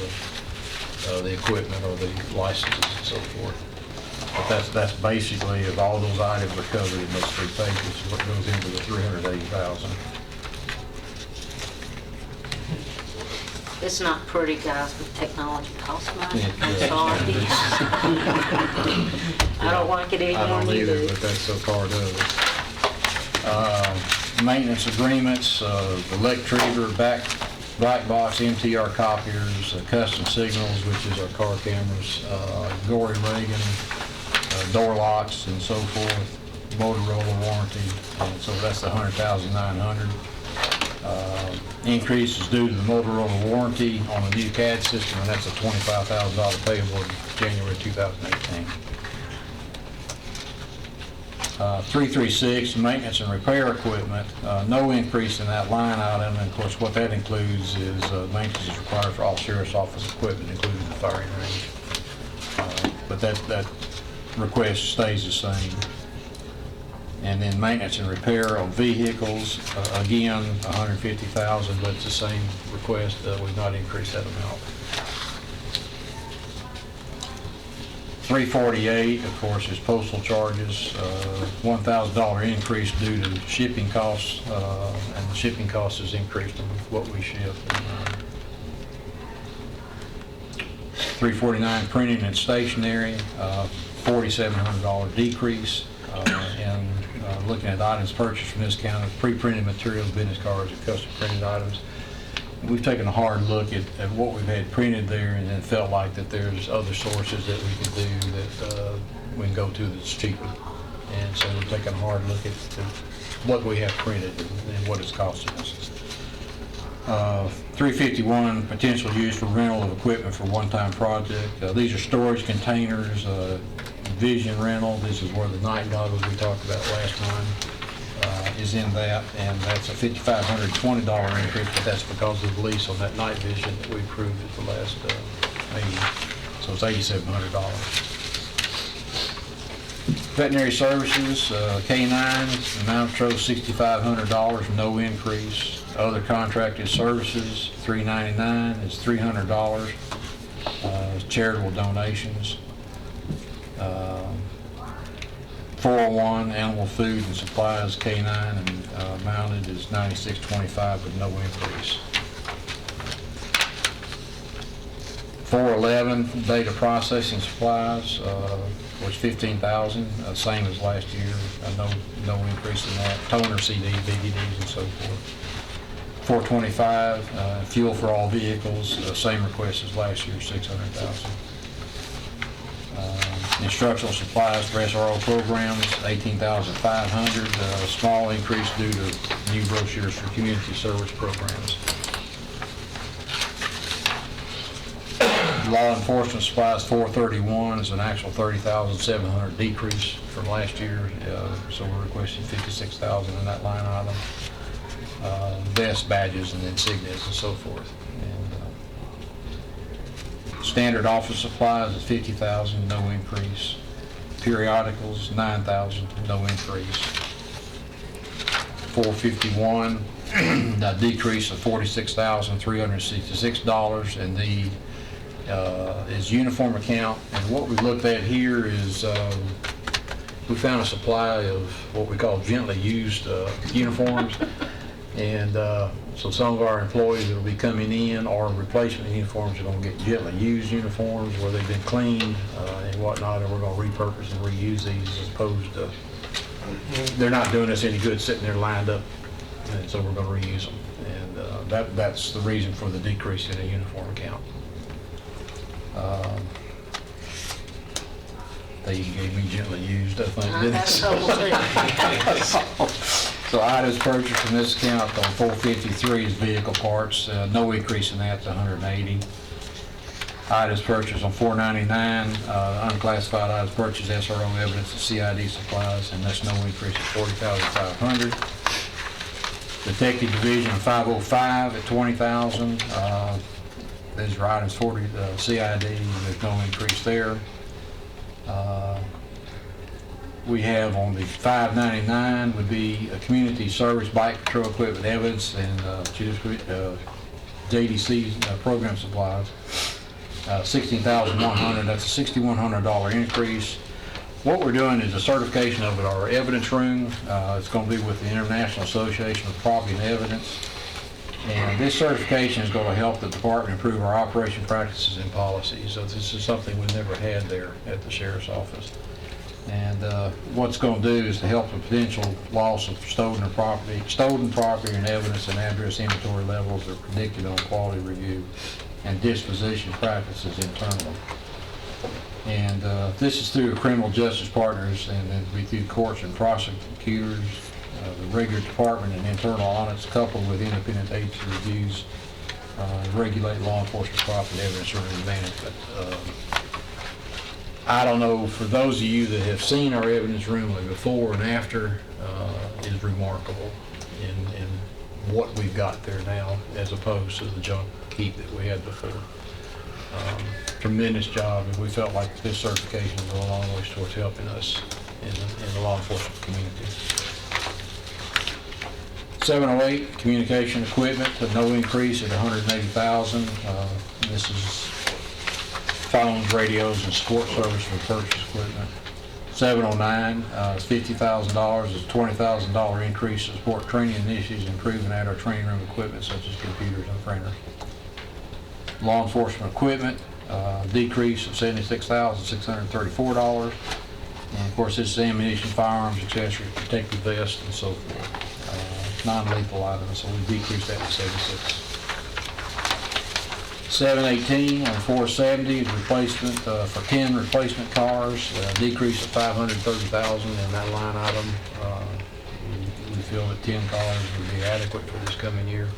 the equipment or the licenses and so forth. But that's basically, if all those items are covered in those 3 pages, what goes into the $380,000. It's not pretty, guys, but technology costs money. Yeah, I'm yeah. sorry. I don't like it I anymore don't than you either, do. but that's a part of it. Maintenance agreements, Electriver, black box MTR copiers, custom signals, which is our car cameras, Gory Reagan, door locks and so forth, Motorola warranty, and so that's the $100,900. Increase is due to the Motorola warranty on a new CAD system, and that's a $25,000 payable in January 2018. 336, maintenance and repair equipment, no increase in that line item. And of course, what that includes is maintenance is required for all sheriff's office equipment, including the firing range. But that request stays the same. And then maintenance and repair on vehicles, again, $150,000, but it's the same request. We've not increased that amount. 348, of course, is postal charges, $1,000 increase due to shipping costs, and the shipping cost has increased on what we ship. 349, printing and stationery, $4,700 decrease. And looking at items purchased from this county, pre-printed materials, business cards, and custom printed items. We've taken a hard look at what we've had printed there, and then felt like that there's other sources that we could do that we can go to that's cheaper. And so we're taking a hard look at what we have printed and what it's costing us. 351, potential use for rental of equipment for one-time project. These are storage containers, Vision rental. This is where the night goggles we talked about last time is in that, and that's a $5,520 increase, but that's because of the lease on that night vision that we approved at the last meeting. So it's $8,700. Veterinary services, K9, amount of $6,500, no increase. Other contracted services, $399 is $300. Charitable donations. 401, animal food and supplies, K9, and mounted is $96.25 with no increase. 411, data processing supplies, was $15,000, same as last year, no increase in that. Toner, CD, DVDs, and so forth. 425, fuel for all vehicles, same request as last year, $600,000. Instructional supplies for SRO programs, $18,500, small increase due to new brochures for community service programs. Law enforcement supplies, $431, is an actual $30,700 decrease from last year, so we're requesting $56,000 in that line item. Vests, badges, and insignias and so forth. Standard office supplies is $50,000, no increase. Periodicals, $9,000, no increase. 451, a decrease of $46,366, and the is uniform account. And what we looked at here is we found a supply of what we call gently used uniforms. And so some of our employees that will be coming in or replacement uniforms are going to get gently used uniforms where they've been cleaned and whatnot, and we're going to repurpose and reuse these as opposed to, they're not doing us any good sitting there lined up, and so we're going to reuse them. And that's the reason for the decrease in the uniform account. They gave me gently used, I think. That's trouble too. So items purchased from this account on 453 is vehicle parts, no increase in that to 180. Items purchased on 499, unclassified items purchased, SRO evidence and CID supplies, and that's no increase at $40,500. Detective Division of 505 at $20,000. These are items for the CID, there's no increase there. We have on the 599 would be a community service bike patrol equipment evidence and JDC program supplies. 16,100. That's a $6,100 increase. What we're doing is a certification of our evidence room. It's going to be with the International Association of Property and Evidence. And this certification is going to help the department improve our operation practices and policies. So this is something we never had there at the sheriff's office. And what's going to do is to help the potential loss of stolen property and evidence and address inventory levels that are predicted on quality review and disposition practices internally. And this is through criminal justice partners, and it'll be through courts and prosecutors, the regular department and internal audits coupled with independent agency reviews, regulate law enforcement property evidence or management. I don't know, for those of you that have seen our evidence room before and after, is remarkable in what we've got there now as opposed to the junk heap that we had before. Tremendous job, and we felt like this certification will go a long way towards helping us in the law enforcement community. 708, communication equipment, no increase at $180,000. This is phones, radios, and support service for purchase equipment. 709 is $50,000. It's a $20,000 increase to support training initiatives, improving at our training room equipment such as computers and printers. Law enforcement equipment, decrease of $76,634. And of course, this is ammunition, firearms, accessories, protective vests, and so forth. Non-lethal items, so we decreased that to 76. 718 on 470 is replacement for 10 replacement cars, decrease of $530,000 in that line item. We feel that 10 cars would be adequate for this coming year.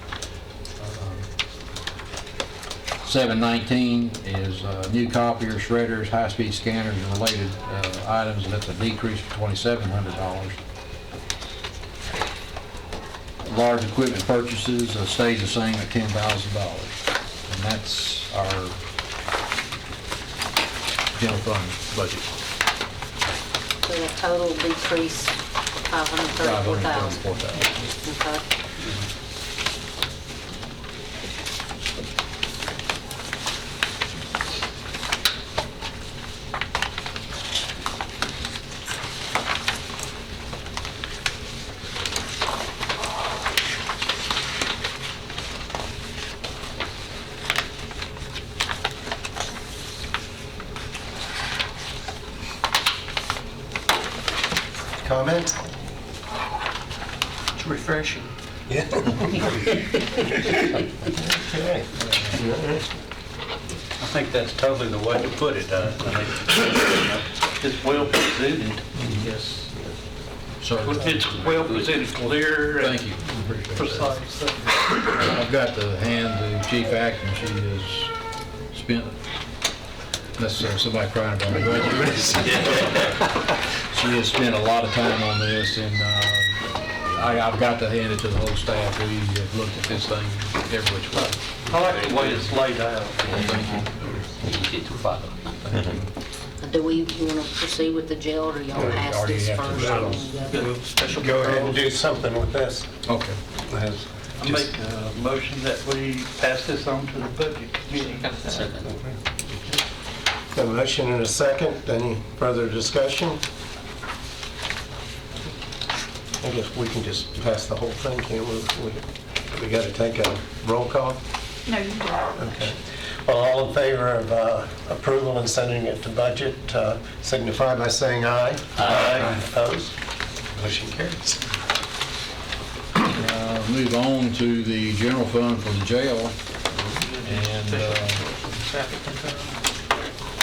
719 is new copiers, shredders, high-speed scanners, and related items, and that's a decrease of $2,700. Large equipment purchases stays the same at $10,000. And that's our general fund budget. So the total decrease $534,000. Okay. Comment? It's refreshing. Yeah. Okay. I think that's totally the way to put it. It's well presented. Yes. It's well presented, clear. Thank you. Precise. I've got to hand the chief acting. She has spent, unless somebody crying about me, she has spent a lot of time on this, and I've got to hand it to the whole staff. We have looked at this thing every which way. I like the way it's laid out. Thank you. Do we want to proceed with the jail, or y'all ask Already this have to first? Special Go ahead and controls. do something with this. Okay. I make a motion that we pass this on to the budget committee. A motion and a second. Any further discussion? I guess we can just pass the whole thing, can't we? We got to take a roll call? No, you don't. Okay. Well, all in favor of approval and sending it to budget, signify by saying aye. Aye. Opposed? Motion carries. Move on to the general fund for the jail. And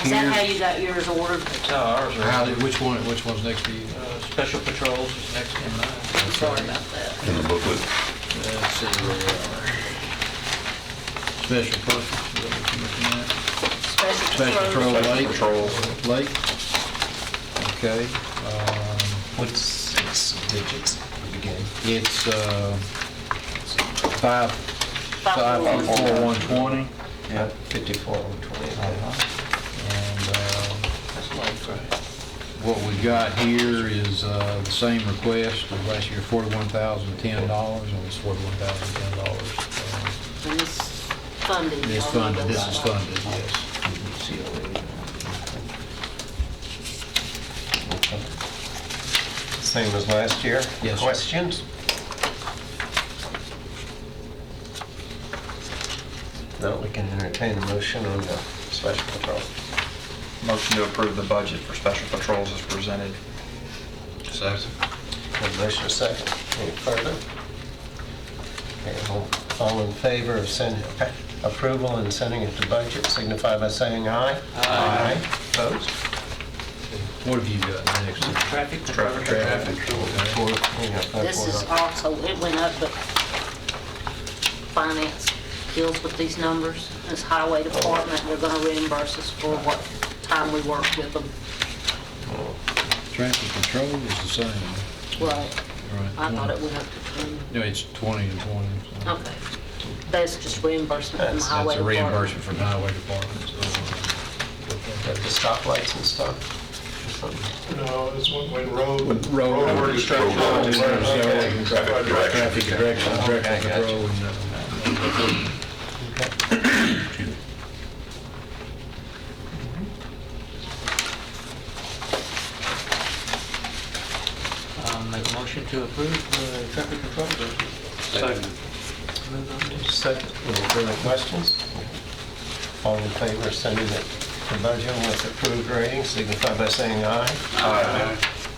Is that how you got yours ordered? That's how ours are. which one's next to you? Special patrols is next in line. Sorry about that. In the booklet. Let's see where we are. Special purpose, is that what you're looking at? Special patrol, Lake. Okay. What's 6 digits at the beginning? It's 544,120. Yeah, 54,120. And what we got here is the same request of last year, $41,010, and it's $41,010. And this funding. This funded, this is funded, yes. Same as last year? Yes, sir. Questions? No, we can entertain a motion on the special patrol. Motion to approve the budget for special patrols is presented. Second. Have a motion, a second. Any further? Okay, all in favor of approval and sending it to budget signify by saying aye. Aye. Opposed? What have you got next? Traffic. This is also, it went up, but finance deals with these numbers. This highway department, they're gonna reimburse us for what time we worked with them. Traffic control is the same. Right. Right. I thought it went up to 20. No, it's 20 and 20. So. Okay. That's just reimbursement from the That's highway a department. reimbursement from the highway department. So. Got the stoplights and stuff? No, it's when road. Road construction. Traffic Traffic direction control. Make a motion to approve the traffic control budget. Second. Second. Any further questions? All in favor of sending it to budget with approved rating signify by saying aye. Aye.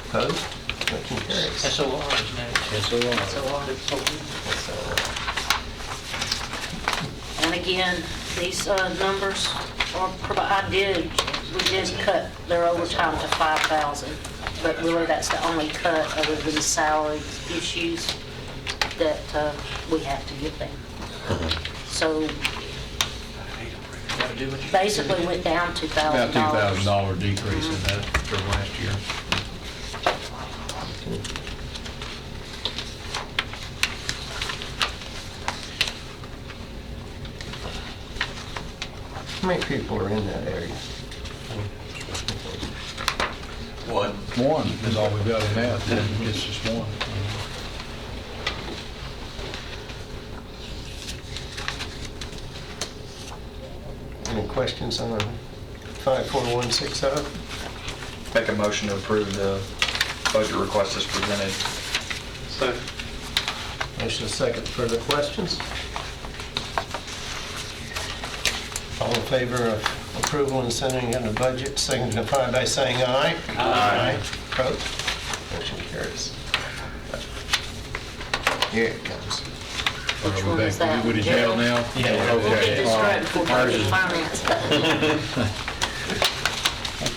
Opposed? Motion carries. SOR is next. And again, these numbers are, we did cut their overtime to 5,000, but really that's the only cut other than salary issues that we have to give them. So basically went down $2,000. About $2,000 decrease in that from last year. How many people are in that area? One. One is all we've got in that. It's just one. Any questions on 54160? Make a motion to approve the budget request as presented. Second. Motion is second. Further questions? All in favor of approval and sending in the budget signify by saying aye. Aye. Opposed? Motion carries. Here it comes. Which one is that? With the jail now? Yeah. We'll get Okay. this straight before Ours budget is- finance.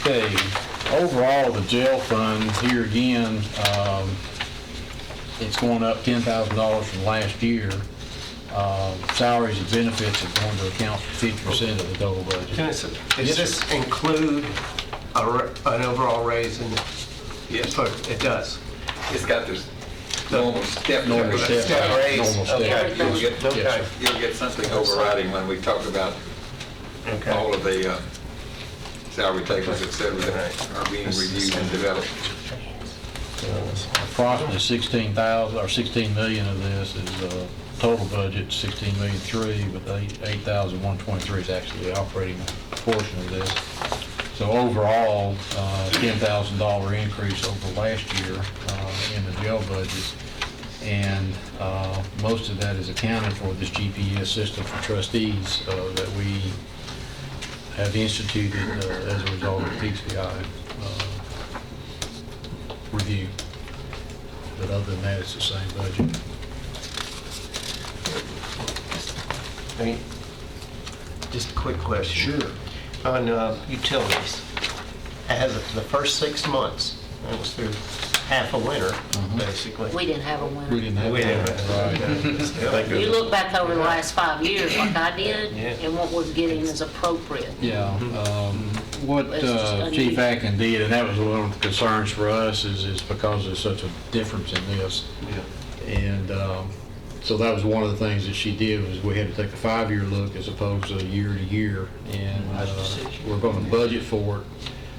Okay, overall, the jail fund, here again, it's going up $10,000 from last year. Salaries and benefits are going to account for 50% of the total budget. Does this include an overall raise in it? Yes. It does. It's got this normal step. Normal step. Step raise. Normal step. Okay. You'll get, Okay. you'll get something overriding when we talk about Okay. all of the salary tables, et cetera, that are being reviewed and developed. Approximately 16,000 or 16 million of this is total budget, 16,000,003, but the 8,123 is actually the operating portion of this. So overall, $10,000 increase over last year in the jail budget. And most of that is accounted for this GPS system for trustees that we have instituted as a result of TCI review. But other than that, it's the same budget. Hey, just a quick question. Sure. On utilities, as of the first 6 months, that was through half a winter, basically. We didn't have a winner. We didn't have that. You look back over the last 5 years like I did, Yeah. and what we're getting is appropriate. Yeah, what It's just Chief unusual. Akin did, and that was one of the concerns for us, is because there's such a difference in this. And So that was one of the things that she did, was we had to take a 5-year look as opposed to a year to year. And we're going to budget for it.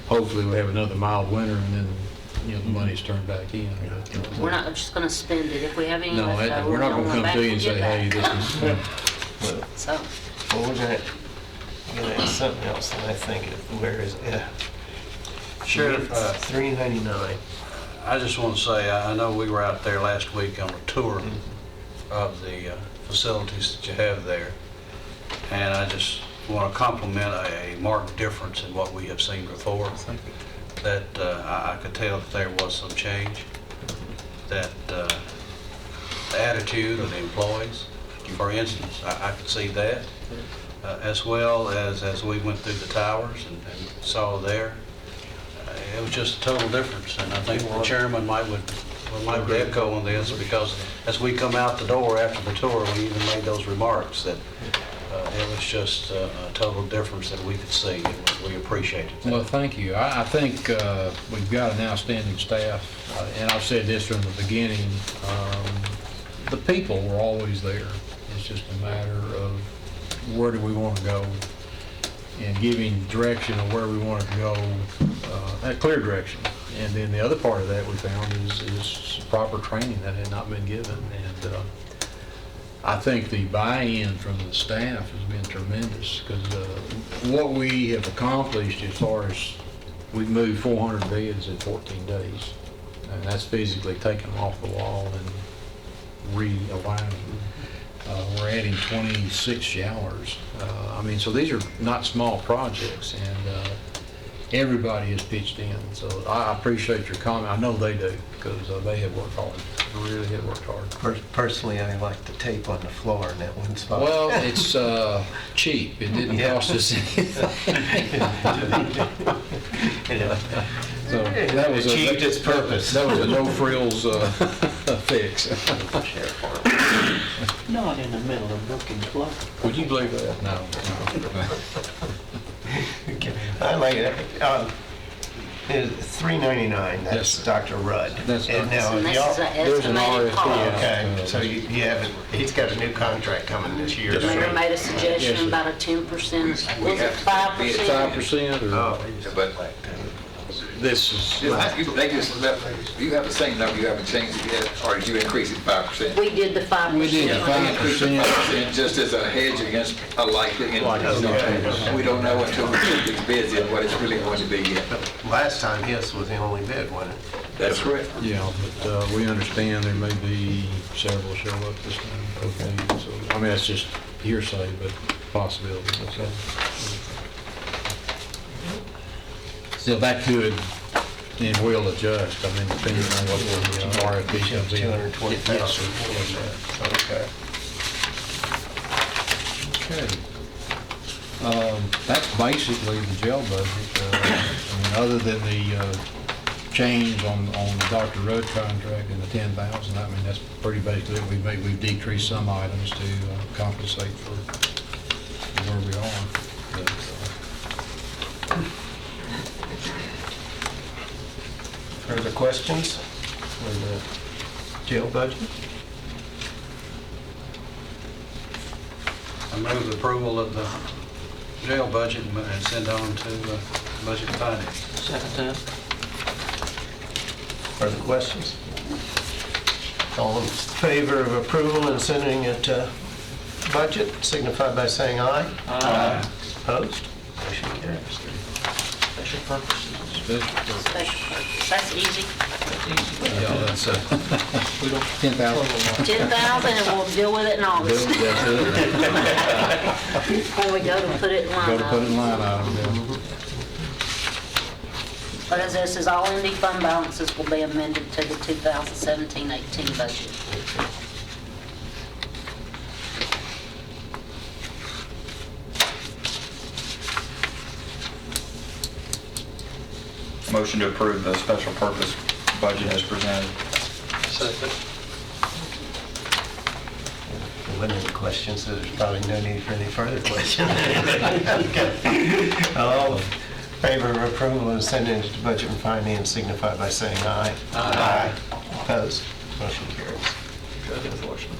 Hopefully we have another mild winter and then, the money's turned back in. We're not just gonna spend it. If we have any No, left over, we're not we'll going to come to you and say, hey, this is, So, Well, we're gonna ask something else, and I think, where is it? Sheriff, $399. I just want to say, I know we were out there last week on a tour of the facilities that you have there, and I just want to compliment a marked difference in what we have seen before. That I could tell that there was some change, that the attitude of the employees, for instance, I could see that, as well as we went through the towers and saw there. It was just a total difference, and I think the chairman might echo on this, because as we come out the door after the tour, we even made those remarks that it was just a total difference that we could see. We appreciated that. well, thank you. I think we've got an outstanding staff, and I've said this from the beginning. The people were always there. It's just a matter of where do we want to go, and giving direction of where we want to go, a clear direction. And then the other part of that we found is proper training that had not been given. And I think the buy-in from the staff has been tremendous, because what we have accomplished as far as we've moved 400 beds in 14 days, and that's physically taking them off the wall and realigning them. We're adding 26 showers. So these are not small projects, and everybody has pitched in. So I appreciate your comment. I know they do, because they have worked hard. Really have worked hard. Personally, I like the tape on the floor in that one spot. Well, it's cheap. It didn't cost us anything. So that was achieved its purpose. That was a no frills fix. Not in the middle of booking flow. Would you believe that? No. I like it. It's $399. That's Dr. Rudd. That's and now and this y'all. is an There's an estimated RFP. cost. Okay, so you haven't. He's got a new contract coming this year. The mayor made a suggestion Yes, sir. about a 10%, was it 5%? 5% or But this is. you have the same number, you haven't changed it yet, or did you increase it 5%? We did the 5%. We did the Increase it 5% just as a hedge against a likely increase. We don't know until we get these bids in what it's really going to be yet. Last time his was the only bid, wasn't it? That's correct. Yeah, but we understand there may be several show up this time. Okay, so that's just hearsay, but possibility. Okay. Still, that could and will adjust. Depending on what the RFP comes in. $220,000. Yes, sir. Yes, sir. Okay. That's basically the jail budget. Other than the change on the Dr. Rudd contract and the 10,000, that's pretty basically it. We've decreased some items to compensate for where we are. But, Further questions on the jail budget? I move approval of the jail budget and send on to budget and finance. Second time. Further questions? All in favor of approval and sending it to budget, signify by saying aye. Aye. Opposed? Motion carries. Special purposes. Special purpose. That's easy. yeah, that's 10,000. 10,000 and we'll deal with it in August. Before we go to put it in line Go to put it in item. line item, yeah. But as this is all ending fund balances will be amended to the 2017-18 budget. Motion to approve the special purpose budget as presented. Second. There wasn't any questions, so there's probably no need for any further questions. All in favor of approval and sending it to budget and finance, signify by saying aye. Aye. Opposed? Motion carries. Drug enforcement.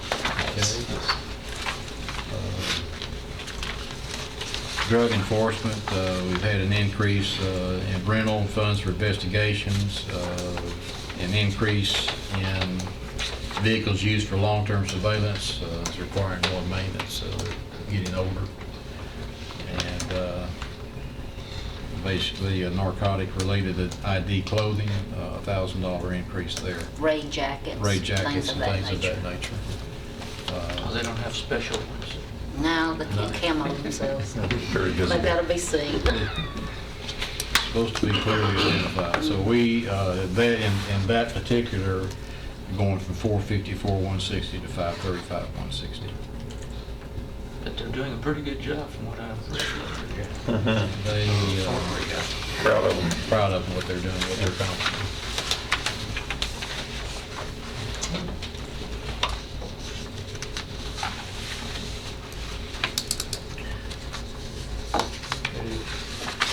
drug enforcement, we've had an increase in rental funds for investigations, an increase in vehicles used for long-term surveillance. It's requiring more maintenance, so they're getting older. And basically narcotic-related ID clothing, $1,000 increase there. Raid jackets. Raid jackets and things of nature. that nature. Oh, they don't have special ones. No, they can't camo themselves. Very They've visible. got to be seen. Supposed to be clearly identified. So we, that, in that particular, going from 454,160 to 535,160. But they're doing a pretty good job from what I've read. They, Proud of them. proud of what they're doing, what they're accomplishing.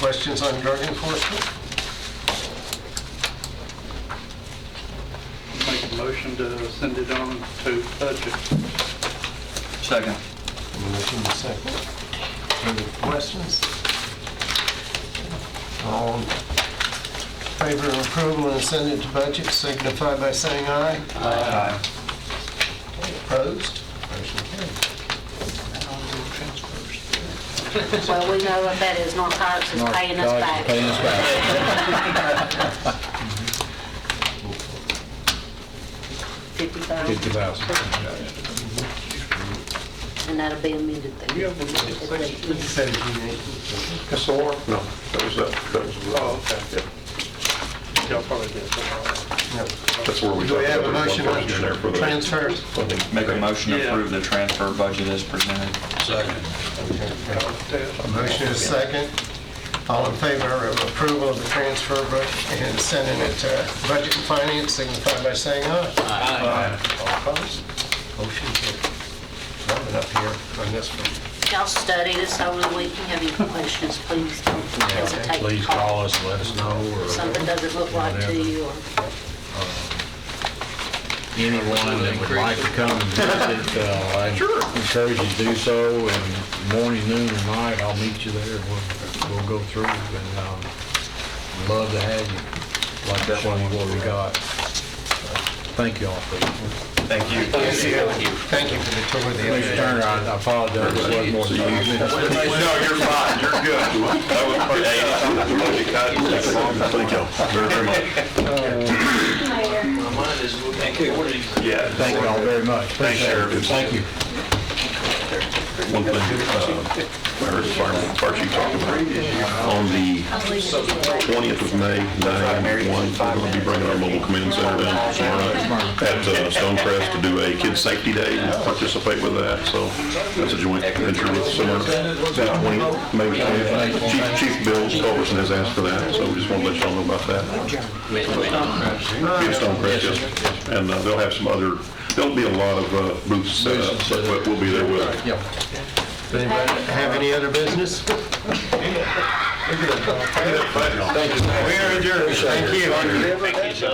Questions on drug enforcement? Make a motion to send it on to budget. Second. Motion and second. Any questions? All in favor of approval and send it to budget, signify by saying aye. Aye. Opposed? Motion carried. Well, we know what that is. Narcotics is paying us Narcotics back. is paying us back. 50,000. 50,000. And that'll be amended then. You have the 17, 18. Castor? No, that was, Oh, okay. Y'all probably did. that's where we. Do we have a talked about motion the one question there for on the transfers? funding. Make a motion to Yeah. approve the transfer budget as presented. Second. A motion is second. All in favor of approval of the transfer budget and sending it to Budget and Finance, signify by saying aye. Aye. All opposed? Motion carried. I've been up here on this one. Y'all study this over the week. If you have any questions, please don't hesitate to Please call us, let us know, or Something doesn't look right to you or anyone that would like to come and visit, I encourage you to do so, and morning, noon, or night, I'll meet you there, we'll go through, and love to have you, like to show you what we got. Thank you all for it. Thank you. Thank you for the tour of the Mr. Turner, I apologize, this wasn't more than 5 minutes. No, you're fine, you're good. That was pretty, Thank y'all very, very much. yeah. Thank you all very much. Thanks, Sheriff. Thank you. One thing, I heard Fire Chief talk about, on the 20th of May, 9 a.m. to 1, we're going to be bringing our mobile command center down tomorrow night at Stonecrest to do a Kid Safety Day and participate with that. So that's a joint venture with Summer. The 20th, May 20th. Chief Bill Culberson has asked for that, so we just want to let y'all know about that. Be at Stonecrest, yes. And they'll have some other, there'll be a lot of booths set up, but we'll be there with them. Does anybody have any other business? We are adjourned. Thank you.